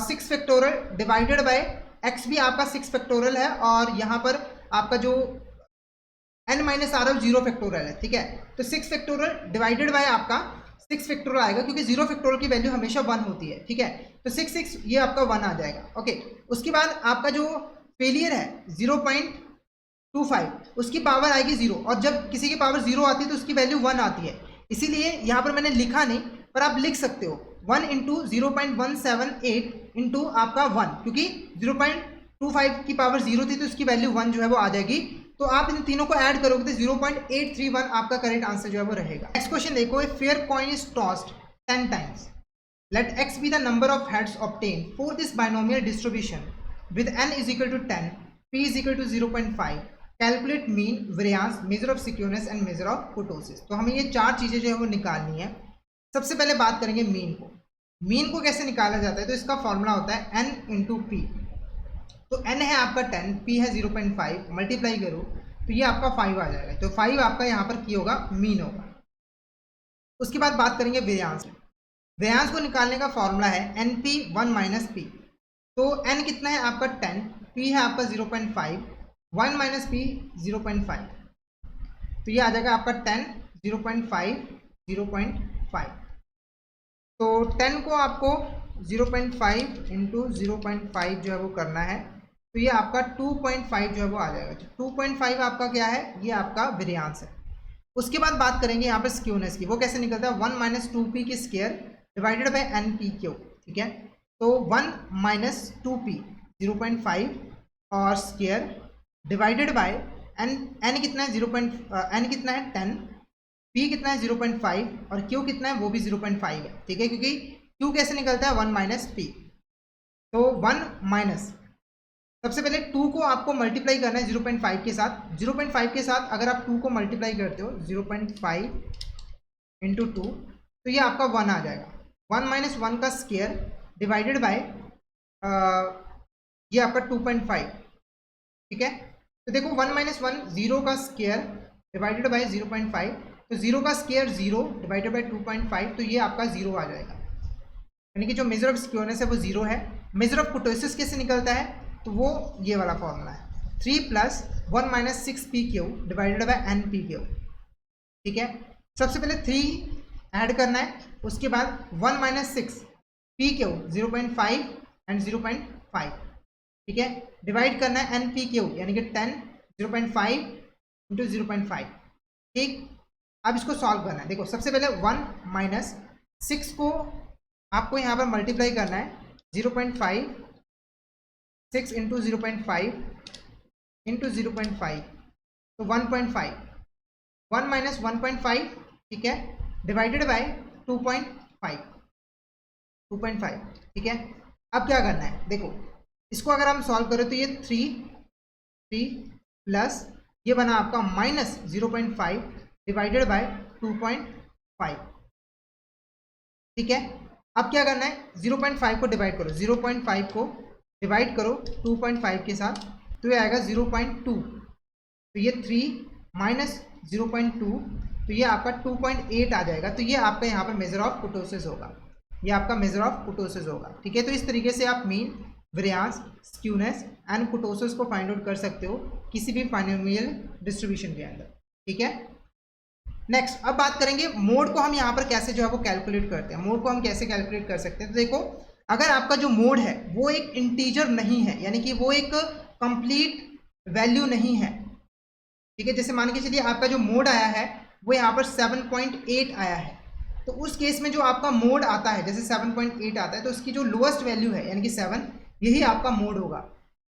6 फैक्टोरियल डिवाइडेड बाय x भी आपका 6 फैक्टोरियल है, और यहाँ पर आपका जो n माइनस आर 0 फैक्टोरियल है, ठीक है, तो 6 फैक्टोरियल डिवाइडेड बाय आपका 6 फैक्टोरियल आएगा, क्योंकि 0 फैक्टोरियल की वैल्यू हमेशा 1 होती है, ठीक है, तो 6 ये आपका 1 आ जाएगा। ओके, उसके बाद आपका जो फेलियर है 0.25, उसकी पावर आएगी 0, और जब किसी की पावर 0 आती है तो उसकी वैल्यू 1 आती है, इसीलिए यहाँ पर मैंने लिखा नहीं, पर आप लिख सकते हो 1 इंटू 0.178 इंटू आपका 1, क्योंकि 0.25 की पावर 0 थी तो उसकी वैल्यू 1 जो है वो आ जाएगी। तो आप इन तीनों को ऐड करोगे तो 0.831 आपका करेक्ट आंसर जो है वो रहेगा। नेक्स्ट क्वेश्चन देखो, a fair coin is tossed 10 times, let x be the number of heads obtain for this binomial distribution with n is equal to 10, p is equal to 0.5, calculate mean, variance, measure of skewness and measure of kurtosis. तो हमें ये 4 चीज़ें जो है वो निकालनी है। सबसे पहले बात करेंगे मीन को। मीन को कैसे निकाला जाता है, तो इसका फॉर्मूला होता है n इंटू पी। तो n है आपका 10, p है 0.5, मल्टीप्लाई करो तो ये आपका 5 आ जाएगा, तो 5 आपका यहाँ पर की होगा मीन होगा। उसके बाद बात करेंगे वेरिएंस। वेरिएंस को निकालने का फॉर्मूला है np 1 माइनस पी। तो n कितना है आपका 10, p है आपका 0.5, 1 माइनस पी 0.5, तो ये आ जाएगा आपका 10, 0.5, 0.5। तो 10 को आपको 0.5 इंटू 0.5 जो है वो करना है, तो ये आपका 2.5 जो है वो आ जाएगा। तो 2.5 आपका क्या है, ये आपका वेरिएंस है। उसके बाद बात करेंगे यहाँ पर स्क्यूनेस की। वो कैसे निकलता है, 1 माइनस 2p की स्क्वायर डिवाइडेड बाय npq, ठीक है, तो 1 माइनस 2p 0.5 और स्क्वायर डिवाइडेड बाय n कितना है n कितना है 10, p कितना है 0.5 और q कितना है वो भी 0.5 है, ठीक है, क्योंकि q कैसे निकलता है 1 माइनस p। तो 1 माइनस, सबसे पहले 2 को आपको मल्टीप्लाई करना है 0.5 के साथ। 0.5 के साथ अगर आप 2 को मल्टीप्लाई करते हो 0.5 इंटू 2 तो ये आपका 1 आ जाएगा। 1 माइनस 1 का स्क्वायर डिवाइडेड बाय ये आपका 2.5, ठीक है। तो देखो 1 माइनस 1 0 का स्क्वायर डिवाइडेड बाय 0.5, तो 0 का स्क्वायर 0 डिवाइडेड बाय 2.5, तो ये आपका 0 आ जाएगा, यानी कि जो मेजर ऑफ सिक्योरनेस है वो 0 है। मेजर ऑफ कुर्टोसिस कैसे निकलता है, तो वो ये वाला फॉर्मूला है 3 plus 1 minus 6pq divided by npq, ठीक है। सबसे पहले 3 ऐड करना है, उसके बाद 1 माइनस 6pq 0.5 एंड 0.5, ठीक है, डिवाइड करना है npq यानी कि 10 0.5 इंटू 0.5, ठीक। अब इसको सॉल्व करना है। देखो सबसे पहले 1 माइनस 6 को आपको यहाँ पर मल्टीप्लाई करना है 0.5, 6 इंटू 0.5 इंटू 0.5, तो 1.5, 1 माइनस 1.5, ठीक है, डिवाइडेड बाय 2.5, 2.5, ठीक है। अब क्या करना है, देखो इसको अगर हम सॉल्व करें तो ये 3 प्लस ये बना आपका माइनस 0.5 डिवाइडेड बाय 2.5, ठीक है। अब क्या करना है, 0.5 को डिवाइड करो, 0.5 को डिवाइड करो 2.5 के साथ, तो ये आएगा 0.2, तो ये 3 माइनस 0.2 तो ये आपका 2.8 आ जाएगा। तो ये आपका यहाँ पर मेजर ऑफ कुर्टोसिस होगा, ये आपका मेजर ऑफ कुर्टोसिस होगा। ठीक है, तो इस तरीके से आप मीन, वेरिएंस, स्क्यूनेस एंड कुर्टोसिस को फाइंड आउट कर सकते हो किसी भी पॉलिनोमियल डिस्ट्रीब्यूशन के अंदर। ठीक है, नेक्स्ट अब बात करेंगे मोड को हम यहाँ पर कैसे जो है वो कैलकुलेट करते हैं। मोड को हम कैसे कैलकुलेट कर सकते हैं, तो देखो अगर आपका जो मोड है वो एक इंटीजर नहीं है, यानी कि वो एक कंप्लीट वैल्यू नहीं है। ठीक है, जैसे मान के चलिए आपका जो मोड आया है वो यहाँ पर 7.8 आया है, तो उस केस में जो आपका मोड आता है, जैसे 7.8 आता है तो उसकी जो लोएस्ट वैल्यू है यानी कि 7, यही आपका मोड होगा।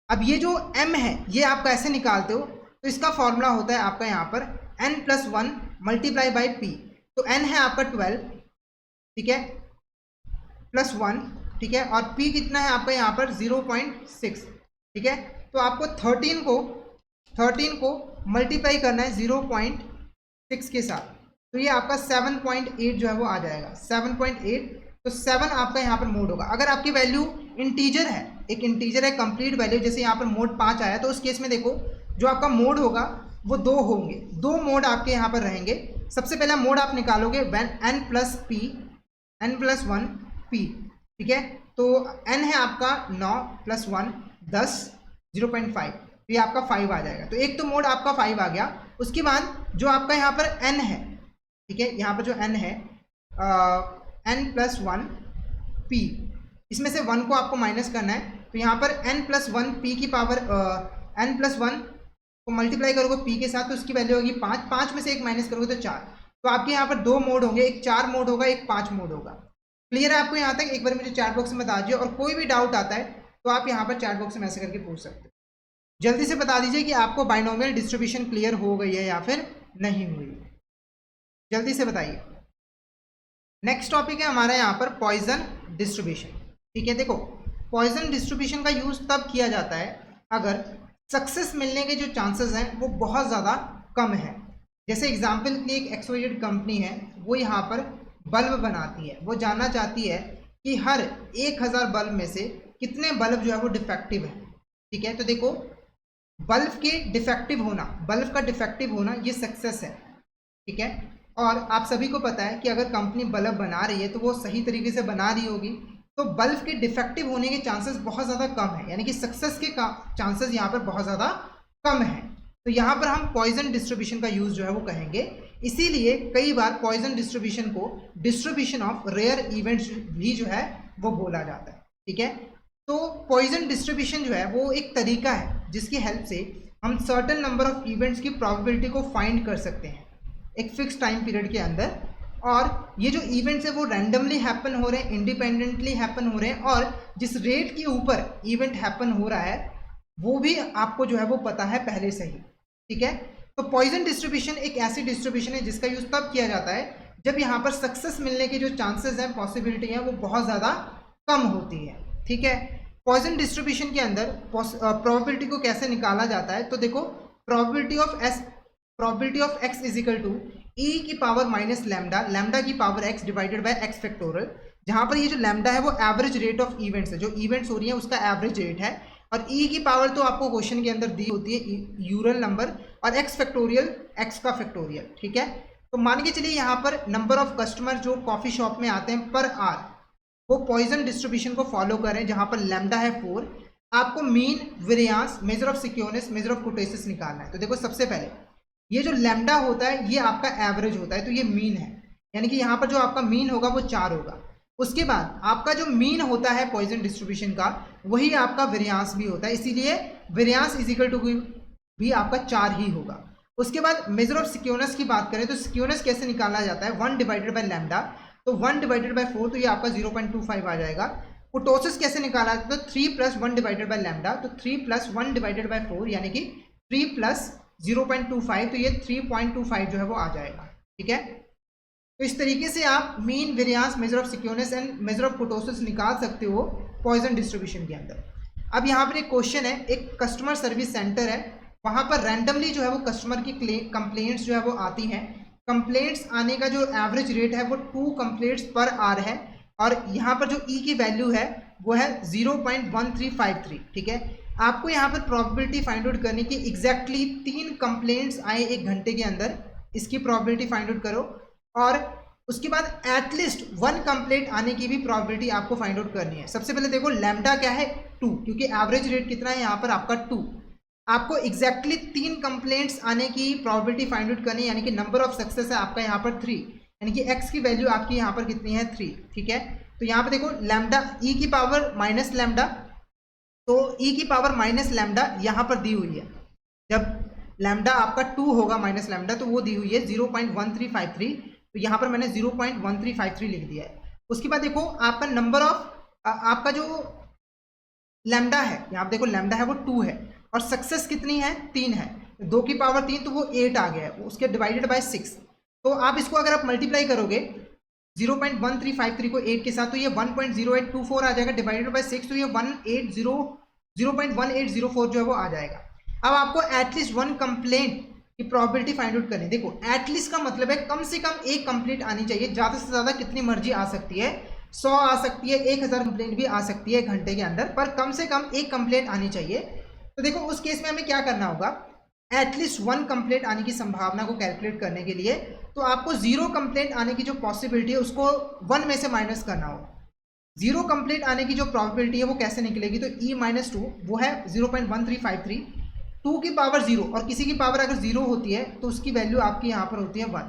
अब ये जो m है ये आप कैसे निकालते हो, तो इसका फॉर्मूला होता है आपका यहाँ पर n+1 मल्टीप्लाई बाई p। तो n है आपका 12, ठीक है, +1, ठीक है, और p कितना है आपका यहाँ पर 0.6। ठीक है, तो आपको 13 को मल्टीप्लाई करना है 0.6 के साथ, तो ये आपका 7.8 जो है वो आ जाएगा, 7.8। तो 7 आपका यहाँ पर मोड होगा। अगर आपकी वैल्यू इंटीजर है, एक इंटीजर है कंप्लीट वैल्यू, जैसे यहाँ पर मोड 5 आया, तो उस केस में देखो जो आपका मोड होगा वो 2 होंगे, 2 मोड आपके यहाँ पर रहेंगे। सबसे पहला मोड आप निकालोगे n+1 p। ठीक है, तो n है आपका 9 + 1 10, 0.5, तो ये आपका 5 आ जाएगा। तो एक तो मोड आपका 5 आ गया। उसके बाद जो आपका यहाँ पर n है, ठीक है, यहाँ पर जो n है n+1 p, इसमें से 1 को आपको माइनस करना है, तो यहाँ पर n+1 p की पावर n+1 को मल्टीप्लाई करोगे p के साथ, तो उसकी वैल्यू होगी 5, 5 में से 1 माइनस करोगे तो 4। तो आपके यहाँ पर 2 मोड होंगे, एक 4 मोड होगा, एक 5 मोड होगा। क्लियर है आपको यहाँ तक? एक बार मुझे चैट बॉक्स में बता दीजिए, और कोई भी डाउट आता है तो आप यहाँ पर चैट बॉक्स में मैसेज करके पूछ सकते हो। जल्दी से बता दीजिए कि आपको बाइनोमियल डिस्ट्रीब्यूशन क्लियर हो गई है या फिर नहीं हुई, जल्दी से बताइए। नेक्स्ट टॉपिक है हमारा यहाँ पर पॉइजन डिस्ट्रीब्यूशन। ठीक है, देखो पॉइजन डिस्ट्रीब्यूशन का यूज तब किया जाता है अगर सक्सेस मिलने के जो चांसेस हैं वो बहुत ज़्यादा कम है। जैसे एग्जांपल के लिए एक XYZ कंपनी है, वो यहाँ पर बल्ब बनाती है, वो जानना चाहती है कि हर 1000 बल्ब में से कितने बल्ब जो है वो डिफेक्टिव है। ठीक है, तो देखो बल्ब के डिफेक्टिव होना, बल्ब का डिफेक्टिव होना ये सक्सेस है। ठीक है, और आप सभी को पता है कि अगर कंपनी बल्ब बना रही है तो वो सही तरीके से बना रही होगी, तो बल्ब के डिफेक्टिव होने के चांसेस बहुत ज़्यादा कम है, यानी कि सक्सेस के चांसेस यहाँ पर बहुत ज़्यादा कम है। तो यहाँ पर हम पॉइजन डिस्ट्रीब्यूशन का यूज़ जो है वो कहेंगे। इसीलिए कई बार पॉइजन डिस्ट्रीब्यूशन को डिस्ट्रीब्यूशन ऑफ रेयर इवेंट्स भी जो है वो बोला जाता है। ठीक है, तो पॉइजन डिस्ट्रीब्यूशन जो है वो एक तरीका है जिसकी हेल्प से हम सर्टेन नंबर ऑफ इवेंट्स की प्रोबेबिलिटी को फाइंड कर सकते हैं एक फिक्स टाइम पीरियड के अंदर। और ये जो इवेंट्स है वो रैंडमली हैपन हो रहे हैं, इंडिपेंडेंटली हैपन हो रहे हैं, और जिस रेट के ऊपर इवेंट हैपन हो रहा है वो भी आपको जो है वो पता है पहले से ही। ठीक है, तो पॉइजन डिस्ट्रीब्यूशन एक ऐसी डिस्ट्रीब्यूशन है जिसका यूज तब किया जाता है जब यहाँ पर सक्सेस मिलने के जो चांसेस हैं, पॉसिबिलिटी है, वो बहुत ज़्यादा कम होती है। ठीक है, पॉइजन डिस्ट्रीब्यूशन के अंदर प्रोबेबिलिटी को कैसे निकाला जाता है, तो देखो probability of x is equal to e की पावर माइनस लैम्डा, लैम्डा की power x divided by x factorial, जहाँ पर ये जो लैम्डा है वो एवरेज रेट ऑफ इवेंट्स है, जो इवेंट्स हो रही है उसका एवरेज रेट है, और e की पावर तो आपको क्वेश्चन के अंदर दी होती है यूरल नंबर, और x फैक्टोरियल x का फैक्टोरियल। ठीक है, तो मान के चलिए यहाँ पर नंबर ऑफ कस्टमर जो कॉफ़ी शॉप में आते हैं पर आवर, वो पॉइजन डिस्ट्रीब्यूशन को फॉलो करें, जहाँ पर लैम्डा है 4। आपको mean, variance, measure of skewness, measure of kurtosis निकालना है। तो देखो सबसे पहले ये जो लैम्डा होता है ये आपका एवरेज होता है, तो ये मीन है, यानी कि यहाँ पर जो आपका मीन होगा वो 4 होगा। उसके बाद आपका जो मीन होता है पॉइजन डिस्ट्रीब्यूशन का वही आपका वेरिएंस भी होता है, इसीलिए वेरिएंस इज इक्वल टू भी आपका 4 ही होगा। उसके बाद मेजर ऑफ सिक्योरनेस की बात करें तो सिक्योरनेस कैसे निकाला जाता है, 1 डिवाइडेड बाय लैम्डा, तो 1 डिवाइडेड बाय 4, तो ये आपका 0.25 आ जाएगा। कुर्टोसिस कैसे निकाला जाता है, तो 3 + 1 डिवाइडेड बाय लैम्डा, तो 3 + 1 डिवाइडेड बाय 4 यानी कि 3 + 0.25, तो ये 3.25 जो है वो आ जाएगा। ठीक है, तो इस तरीके से आप mean, variance, measure of skewness and measure of kurtosis निकाल सकते हो पॉइजन डिस्ट्रीब्यूशन के अंदर। अब यहाँ पर एक क्वेश्चन है, एक कस्टमर सर्विस सेंटर है, वहाँ पर रैंडमली जो है वो कस्टमर की कंप्लेंट्स जो है वो आती हैं। कंप्लेंट्स आने का जो एवरेज रेट है वो 2 कंप्लेंट्स पर आवर है, और यहाँ पर जो ई की वैल्यू है वो है 0.1353। ठीक है, आपको यहाँ पर प्रोबेबिलिटी फाइंड आउट करने की एग्जैक्टली 3 कंप्लेंट्स आए 1 घंटे के अंदर, इसकी प्रोबेबिलिटी फाइंड आउट करो, और उसके बाद एटलीस्ट 1 कंप्लेंट आने की भी प्रोबेबिलिटी आपको फाइंड आउट करनी है। सबसे पहले देखो लैम्डा क्या है 2, क्योंकि एवरेज रेट कितना है यहाँ पर आपका 2। आपको एग्जैक्टली 3 कंप्लेंट्स आने की प्रोबेबिलिटी फाइंड आउट करनी है, यानी कि नंबर ऑफ सक्सेस है आपका यहाँ पर 3, यानी कि x की वैल्यू आपकी यहाँ पर कितनी है 3। ठीक है, तो यहाँ पर देखो लैम्डा e की पावर माइनस लैम्डा, तो e की पावर माइनस लैम्डा यहाँ पर दी हुई है। जब लैम्डा आपका 2 होगा माइनस लैम्डा, तो वो दी हुई है 0.1353, तो यहाँ पर मैंने 0.1353 लिख दिया है। उसके बाद देखो आपका नंबर ऑफ आपका जो लैम्डा है, यहाँ पर देखो लैम्डा है वो 2 है, और सक्सेस कितनी है 3 है, 2 की पावर 3 तो वो 8 आ गया है, उसके डिवाइडेड बाय 6। तो आप इसको अगर आप मल्टीप्लाई करोगे 0.1353 को 8 के साथ, तो ये 1.0824 आ जाएगा, डिवाइडेड बाय 6 तो ये 0.1804 जो है वो आ जाएगा। अब आपको एटलीस्ट 1 कंप्लेंट की प्रोबेबिलिटी फाइंड आउट करनी है। देखो एटलीस्ट का मतलब है कम से कम एक कंप्लेंट आनी चाहिए, ज़्यादा से ज़्यादा कितनी मर्जी आ सकती है, 100 आ सकती है, 1000 कंप्लेंट भी आ सकती है 1 घंटे के अंदर, पर कम से कम एक कंप्लेंट आनी चाहिए। तो देखो उस केस में हमें क्या करना होगा, एटलीस्ट 1 कंप्लेंट आने की संभावना को कैलकुलेट करने के लिए, तो आपको 0 कंप्लेंट आने की जो पॉसिबिलिटी है उसको 1 में से माइनस करना होगा। 0 कंप्लेंट आने की जो प्रोबेबिलिटी है वो कैसे निकलेगी, तो e-2 वो है 0.1353, 2 की पावर 0, और किसी की पावर अगर 0 होती है तो उसकी वैल्यू आपकी यहाँ पर होती है 1।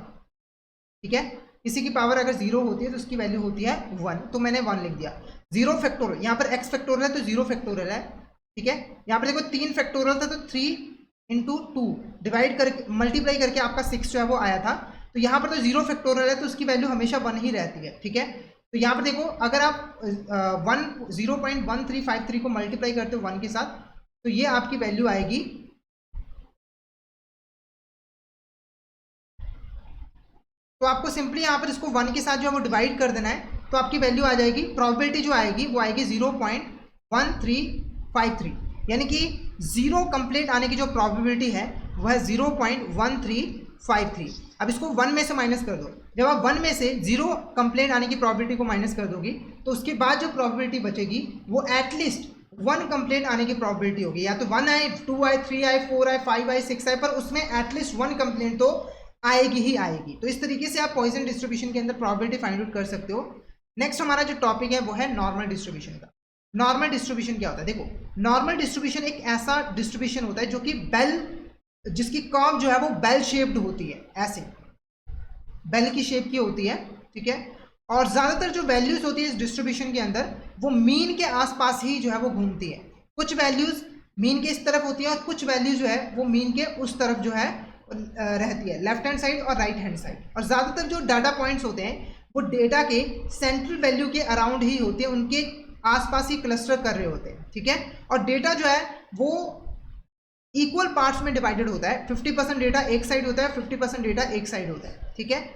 ठीक है, किसी की पावर अगर 0 होती है तो उसकी वैल्यू होती है 1, तो मैंने 1 लिख दिया। 0 फैक्टोरियल, यहाँ पर x फैक्टोरियल है तो 0 फैक्टोरियल है। ठीक है, यहाँ पर देखो 3 फैक्टोरियल था तो 3 इंटू 2 डिवाइड करके मल्टीप्लाई करके आपका 6 जो है वो आया था। तो यहाँ पर तो 0 फैक्टोरियल है तो उसकी वैल्यू हमेशा 1 ही रहती है। ठीक है, तो यहाँ पर देखो अगर आप 0.1353 को मल्टीप्लाई करते हो 1 के साथ, तो ये आपकी वैल्यू आएगी, तो आपको सिंपली यहाँ पर इसको 1 के साथ जो है वो डिवाइड कर देना है, तो आपकी वैल्यू आ जाएगी, प्रोबेबिलिटी जो आएगी वो आएगी 0.1353, यानी कि 0 कंप्लेंट आने की जो प्रोबेबिलिटी है वह 0.1353। अब इसको 1 में से माइनस कर दो, जब आप 1 में से 0 कंप्लेंट आने की प्रोबेबिलिटी को माइनस कर दोगी तो उसके बाद जो प्रोबेबिलिटी बचेगी वो एटलीस्ट 1 कंप्लेंट आने की प्रोबेबिलिटी होगी, या तो 1 आए, 2 आए, 3 आए, 4 आए, 5 आए, 6 आए, पर उसमें एटलीस्ट 1 कंप्लेंट तो आएगी ही आएगी। तो इस तरीके से आप पॉइजन डिस्ट्रीब्यूशन के अंदर प्रोबेबिलिटी फाइंड आउट कर सकते हो। नेक्स्ट हमारा जो टॉपिक है वो है नॉर्मल डिस्ट्रीब्यूशन का। नॉर्मल डिस्ट्रीब्यूशन क्या होता है, देखो नॉर्मल डिस्ट्रीब्यूशन एक ऐसा डिस्ट्रीब्यूशन होता है जो कि बेल, जिसकी कर्व जो है वो बेल शेप्ड होती है, ऐसे बेल की शेप की होती है। ठीक है, और ज़्यादातर जो वैल्यूज होती है इस डिस्ट्रीब्यूशन के अंदर वो मीन के आसपास ही जो है वो घूमती है। कुछ वैल्यूज मीन के इस तरफ होती है और कुछ वैल्यूज जो है वो मीन के उस तरफ जो है रहती है, लेफ्ट हैंड साइड और राइट हैंड साइड। और ज़्यादातर जो डाटा पॉइंट्स होते हैं वो डेटा के सेंट्रल वैल्यू के अराउंड ही होते हैं, उनके आसपास ही क्लस्टर कर रहे होते हैं। ठीक है, और डेटा जो है वो इक्वल पार्ट्स में डिवाइडेड होता है, 50% डेटा एक साइड होता है, 50% डेटा एक साइड होता है। ठीक है,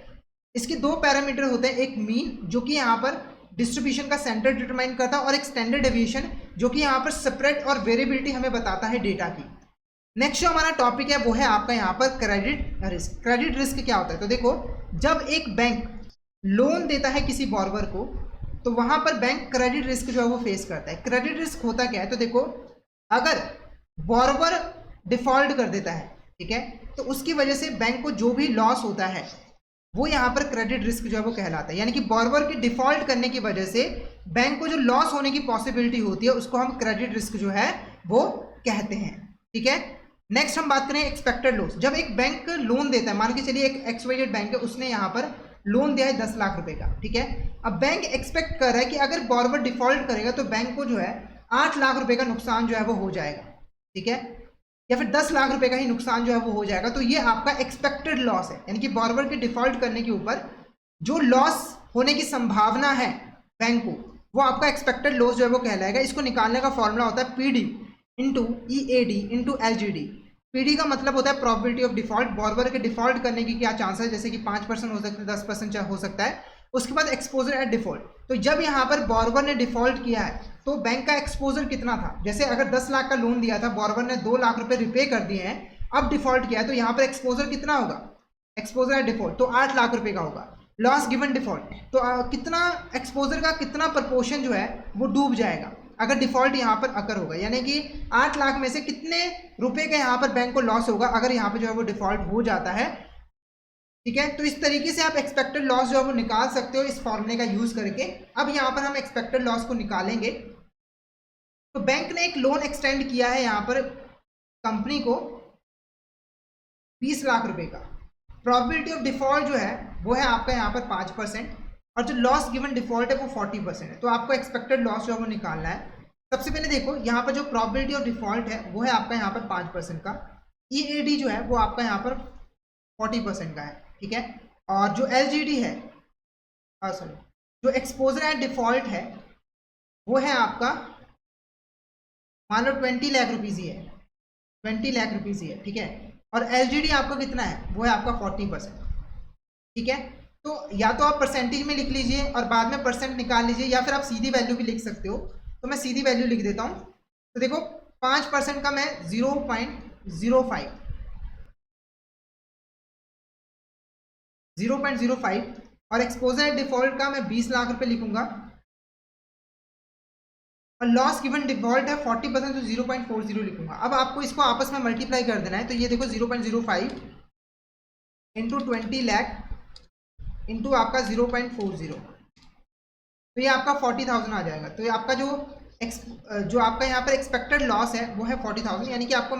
इसके 2 पैरामीटर होते हैं, एक मीन जो कि यहाँ पर डिस्ट्रीब्यूशन का सेंटर डिटरमाइन करता है, और एक स्टैंडर्ड डेविएशन जो कि यहाँ पर स्प्रेड और वेरिएबिलिटी हमें बताता है डेटा की। नेक्स्ट जो हमारा टॉपिक है वो है आपका यहाँ पर क्रेडिट रिस्क। क्रेडिट रिस्क क्या होता है, तो देखो जब एक बैंक लोन देता है किसी बॉर्वर को तो वहां पर बैंक क्रेडिट रिस्क जो है वो फेस करता है। क्रेडिट रिस्क होता क्या है, तो देखो अगर बॉर्वर डिफॉल्ट कर देता है, ठीक है, तो उसकी वजह से बैंक को जो भी लॉस होता है वो यहाँ पर क्रेडिट रिस्क जो है वो कहलाता है। यानी कि बॉर्वर के डिफॉल्ट करने की वजह से बैंक को जो लॉस होने की पॉसिबिलिटी होती है उसको हम क्रेडिट रिस्क जो है वो कहते हैं। ठीक है, नेक्स्ट हम बात करें एक्सपेक्टेड लॉस। जब एक बैंक लोन देता है, मान के चलिए एक XYZ बैंक है, उसने यहाँ पर लोन दिया है 10 लाख रुपए का। ठीक है, अब बैंक एक्सपेक्ट कर रहा है कि अगर बॉर्वर डिफॉल्ट करेगा तो बैंक को जो है 8 लाख रुपए का नुकसान जो है वो हो जाएगा। ठीक है, या फिर 10 लाख रुपए का ही नुकसान जो है वो हो जाएगा। तो ये आपका एक्सपेक्टेड लॉस है, यानी कि बॉर्वर के डिफॉल्ट करने के ऊपर जो लॉस होने की संभावना है बैंक को, वो आपका एक्सपेक्टेड लॉस जो है वो कहलाएगा। इसको निकालने का फॉर्मूला होता है PD into EAD into LGD। PD का मतलब होता है प्रोबेबिलिटी ऑफ डिफॉल्ट, बॉर्वर के डिफॉल्ट करने की क्या चांस है, जैसे कि 5% हो सकता है, 10% हो सकता है। उसके बाद एक्सपोजर एट डिफॉल्ट, तो जब यहाँ पर बॉर्वर ने डिफॉल्ट किया है तो बैंक का एक्सपोजर कितना था, जैसे अगर 10 लाख का लोन दिया था, बॉर्वर ने 2 लाख रुपए रिपे कर दिए हैं, अब डिफॉल्ट किया है, तो यहाँ पर एक्सपोजर कितना होगा, एक्सपोजर एट डिफॉल्ट तो 8 लाख रुपए का होगा। लॉस गिवन डिफॉल्ट, तो कितना एक्सपोजर का कितना प्रपोर्शन जो है वो डूब जाएगा अगर डिफॉल्ट यहाँ पर अकर होगा, यानी कि 8 लाख में से कितने रुपए का यहाँ पर बैंक को लॉस होगा अगर यहाँ पर जो है वो डिफॉल्ट हो जाता है। ठीक है। तो इस तरीके से आप एक्सपेक्टेड लॉस जो है वो निकाल सकते हो इस फॉर्मूले का यूज करके। अब यहाँ पर हम एक्सपेक्टेड लॉस को निकालेंगे। तो बैंक ने एक लोन एक्सटेंड किया है यहाँ पर कंपनी को 20 लाख रुपए का। प्रोबेबिलिटी ऑफ डिफॉल्ट जो है वो है आपका यहाँ पर 5%, और जो लॉस गिवन डिफॉल्ट है वो 40% है। तो आपको एक्सपेक्टेड लॉस जो है वो निकालना है। सबसे पहले देखो यहाँ पर जो प्रोबेबिलिटी ऑफ डिफॉल्ट है वो है आपका यहाँ पर 5% का। EAD जो है वो आपका यहाँ पर 40% का है, ठीक है। और जो LGD है, सॉरी, जो एक्सपोजर एट डिफॉल्ट है वो है आपका, मान लो 20 लाख रुपीज़ ही है, 20 लाख रुपीज़ ही है, ठीक है। और LGD आपका कितना है, वो है आपका 40%, ठीक है। तो या तो आप परसेंटेज में लिख लीजिए और बाद में परसेंट निकाल लीजिए, या फिर आप सीधी वैल्यू भी लिख सकते हो। तो मैं सीधी वैल्यू लिख देता हूँ। तो देखो 5% का मैं 0.05 और एक्सपोजर डिफॉल्ट का मैं 20 लाख रुपए लिखूंगा, और लॉस गिवन डिफॉल्ट है 40%, तो 0.40 लिखूंगा। अब आपको इसको आपस में मल्टीप्लाई कर देना है। तो ये देखो 0.05 इंटू 20 लाख इंटू आपका 0.40, तो ये आपका 40,000 आ जाएगा। तो ये आपका जो आपका यहाँ पर एक्सपेक्टेड लॉस है वो है 40,000, यानी कि आपको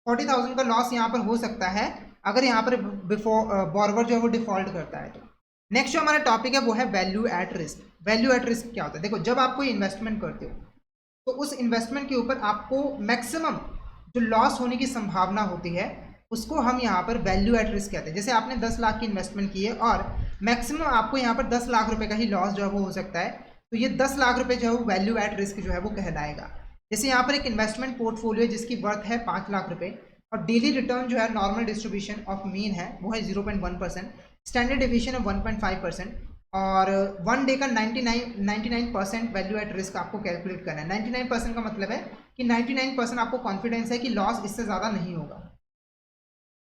40,000 का लॉस यहाँ पर हो सकता है अगर यहाँ पर बॉर्वर जो है वो डिफॉल्ट करता है। तो नेक्स्ट जो हमारा टॉपिक है वो है value at risk. Value at risk क्या होता है? देखो, जब आप कोई इन्वेस्टमेंट करते हो तो उस इन्वेस्टमेंट के ऊपर आपको मैक्सिमम जो लॉस होने की संभावना होती है उसको हम यहाँ पर वैल्यू एट रिस्क कहते हैं। जैसे आपने 10 लाख की इन्वेस्टमेंट की है और मैक्सिमम आपको यहाँ पर 10 लाख रुपए का ही लॉस जो है वो हो सकता है, तो ये 10 लाख रुपए जो है वो वैल्यू एट रिस्क जो है वो कहलाएगा। जैसे यहाँ पर एक इन्वेस्टमेंट पोर्टफोलियो है जिसकी वर्थ है 5 लाख रुपए, और डेली रिटर्न जो है नॉर्मल डिस्ट्रीब्यूशन ऑफ मीन है वो है 0.1%, स्टैंडर्ड डिविएशन है 1.5%, और वन डे का 99% वैल्यू एट रिस्क आपको कैलकुलेट करना है। 99% का मतलब है कि 99% आपको कॉन्फिडेंस है कि लॉस इससे ज़्यादा नहीं होगा,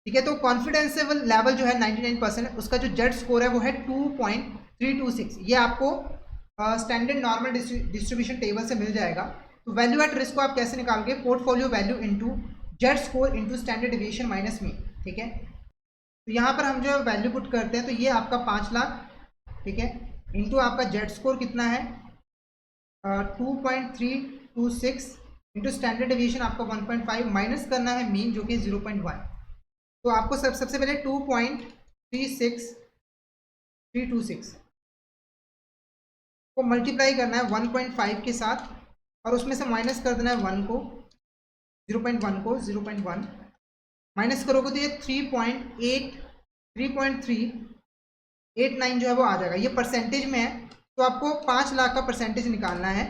ठीक है। तो कॉन्फिडेंसेबल लेवल जो है 99%, उसका जो जेड स्कोर है वो है 2.326। ये आपको स्टैंडर्ड नॉर्मल डिस्ट्रीब्यूशन टेबल से मिल जाएगा। तो वैल्यू एट रिस्क को आप कैसे निकालोगे? Portfolio value into Z score into standard deviation minus mean, ठीक है। तो यहाँ पर हम जो वैल्यू पुट करते हैं तो ये आपका 5 लाख, ठीक है, इंटू आपका जेड स्कोर कितना है 2.326 इंटू स्टैंडर्ड डिविएशन आपका 1.5 माइनस करना है मीन जो कि 0.1। तो आपको सबसे पहले 2.36326 को मल्टीप्लाई करना है 1.5 के साथ, और उसमें से माइनस कर देना है 1 को, 0.1 माइनस करोगे तो ये 3.389 जो है वो आ जाएगा। ये परसेंटेज में है, तो आपको 5 लाख का परसेंटेज निकालना है।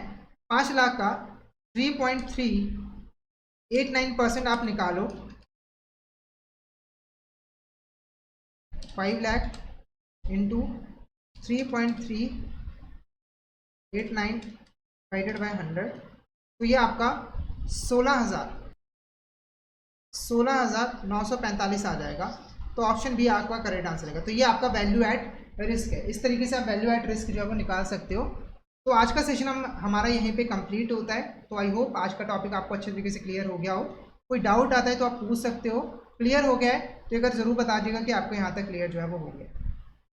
5 लाख का 3.389% आप निकालो, 5 लाख इंटू 3.389 डिवाइडेड बाय 100, तो ये आपका 16,945 आ जाएगा। तो ऑप्शन बी आपका करेक्ट आंसर है। तो ये आपका वैल्यू एट रिस्क है। इस तरीके से आप वैल्यू एट रिस्क जो है वो निकाल सकते हो। तो आज का सेशन हमारा यहीं पे कंप्लीट होता है। तो आई होप आज का टॉपिक आपको अच्छे तरीके से क्लियर हो गया हो। कोई डाउट आता है तो आप पूछ सकते हो। क्लियर हो गया है तो एक बार ज़रूर बता दीजिएगा कि आपको यहाँ तक क्लियर जो है वो हो गया।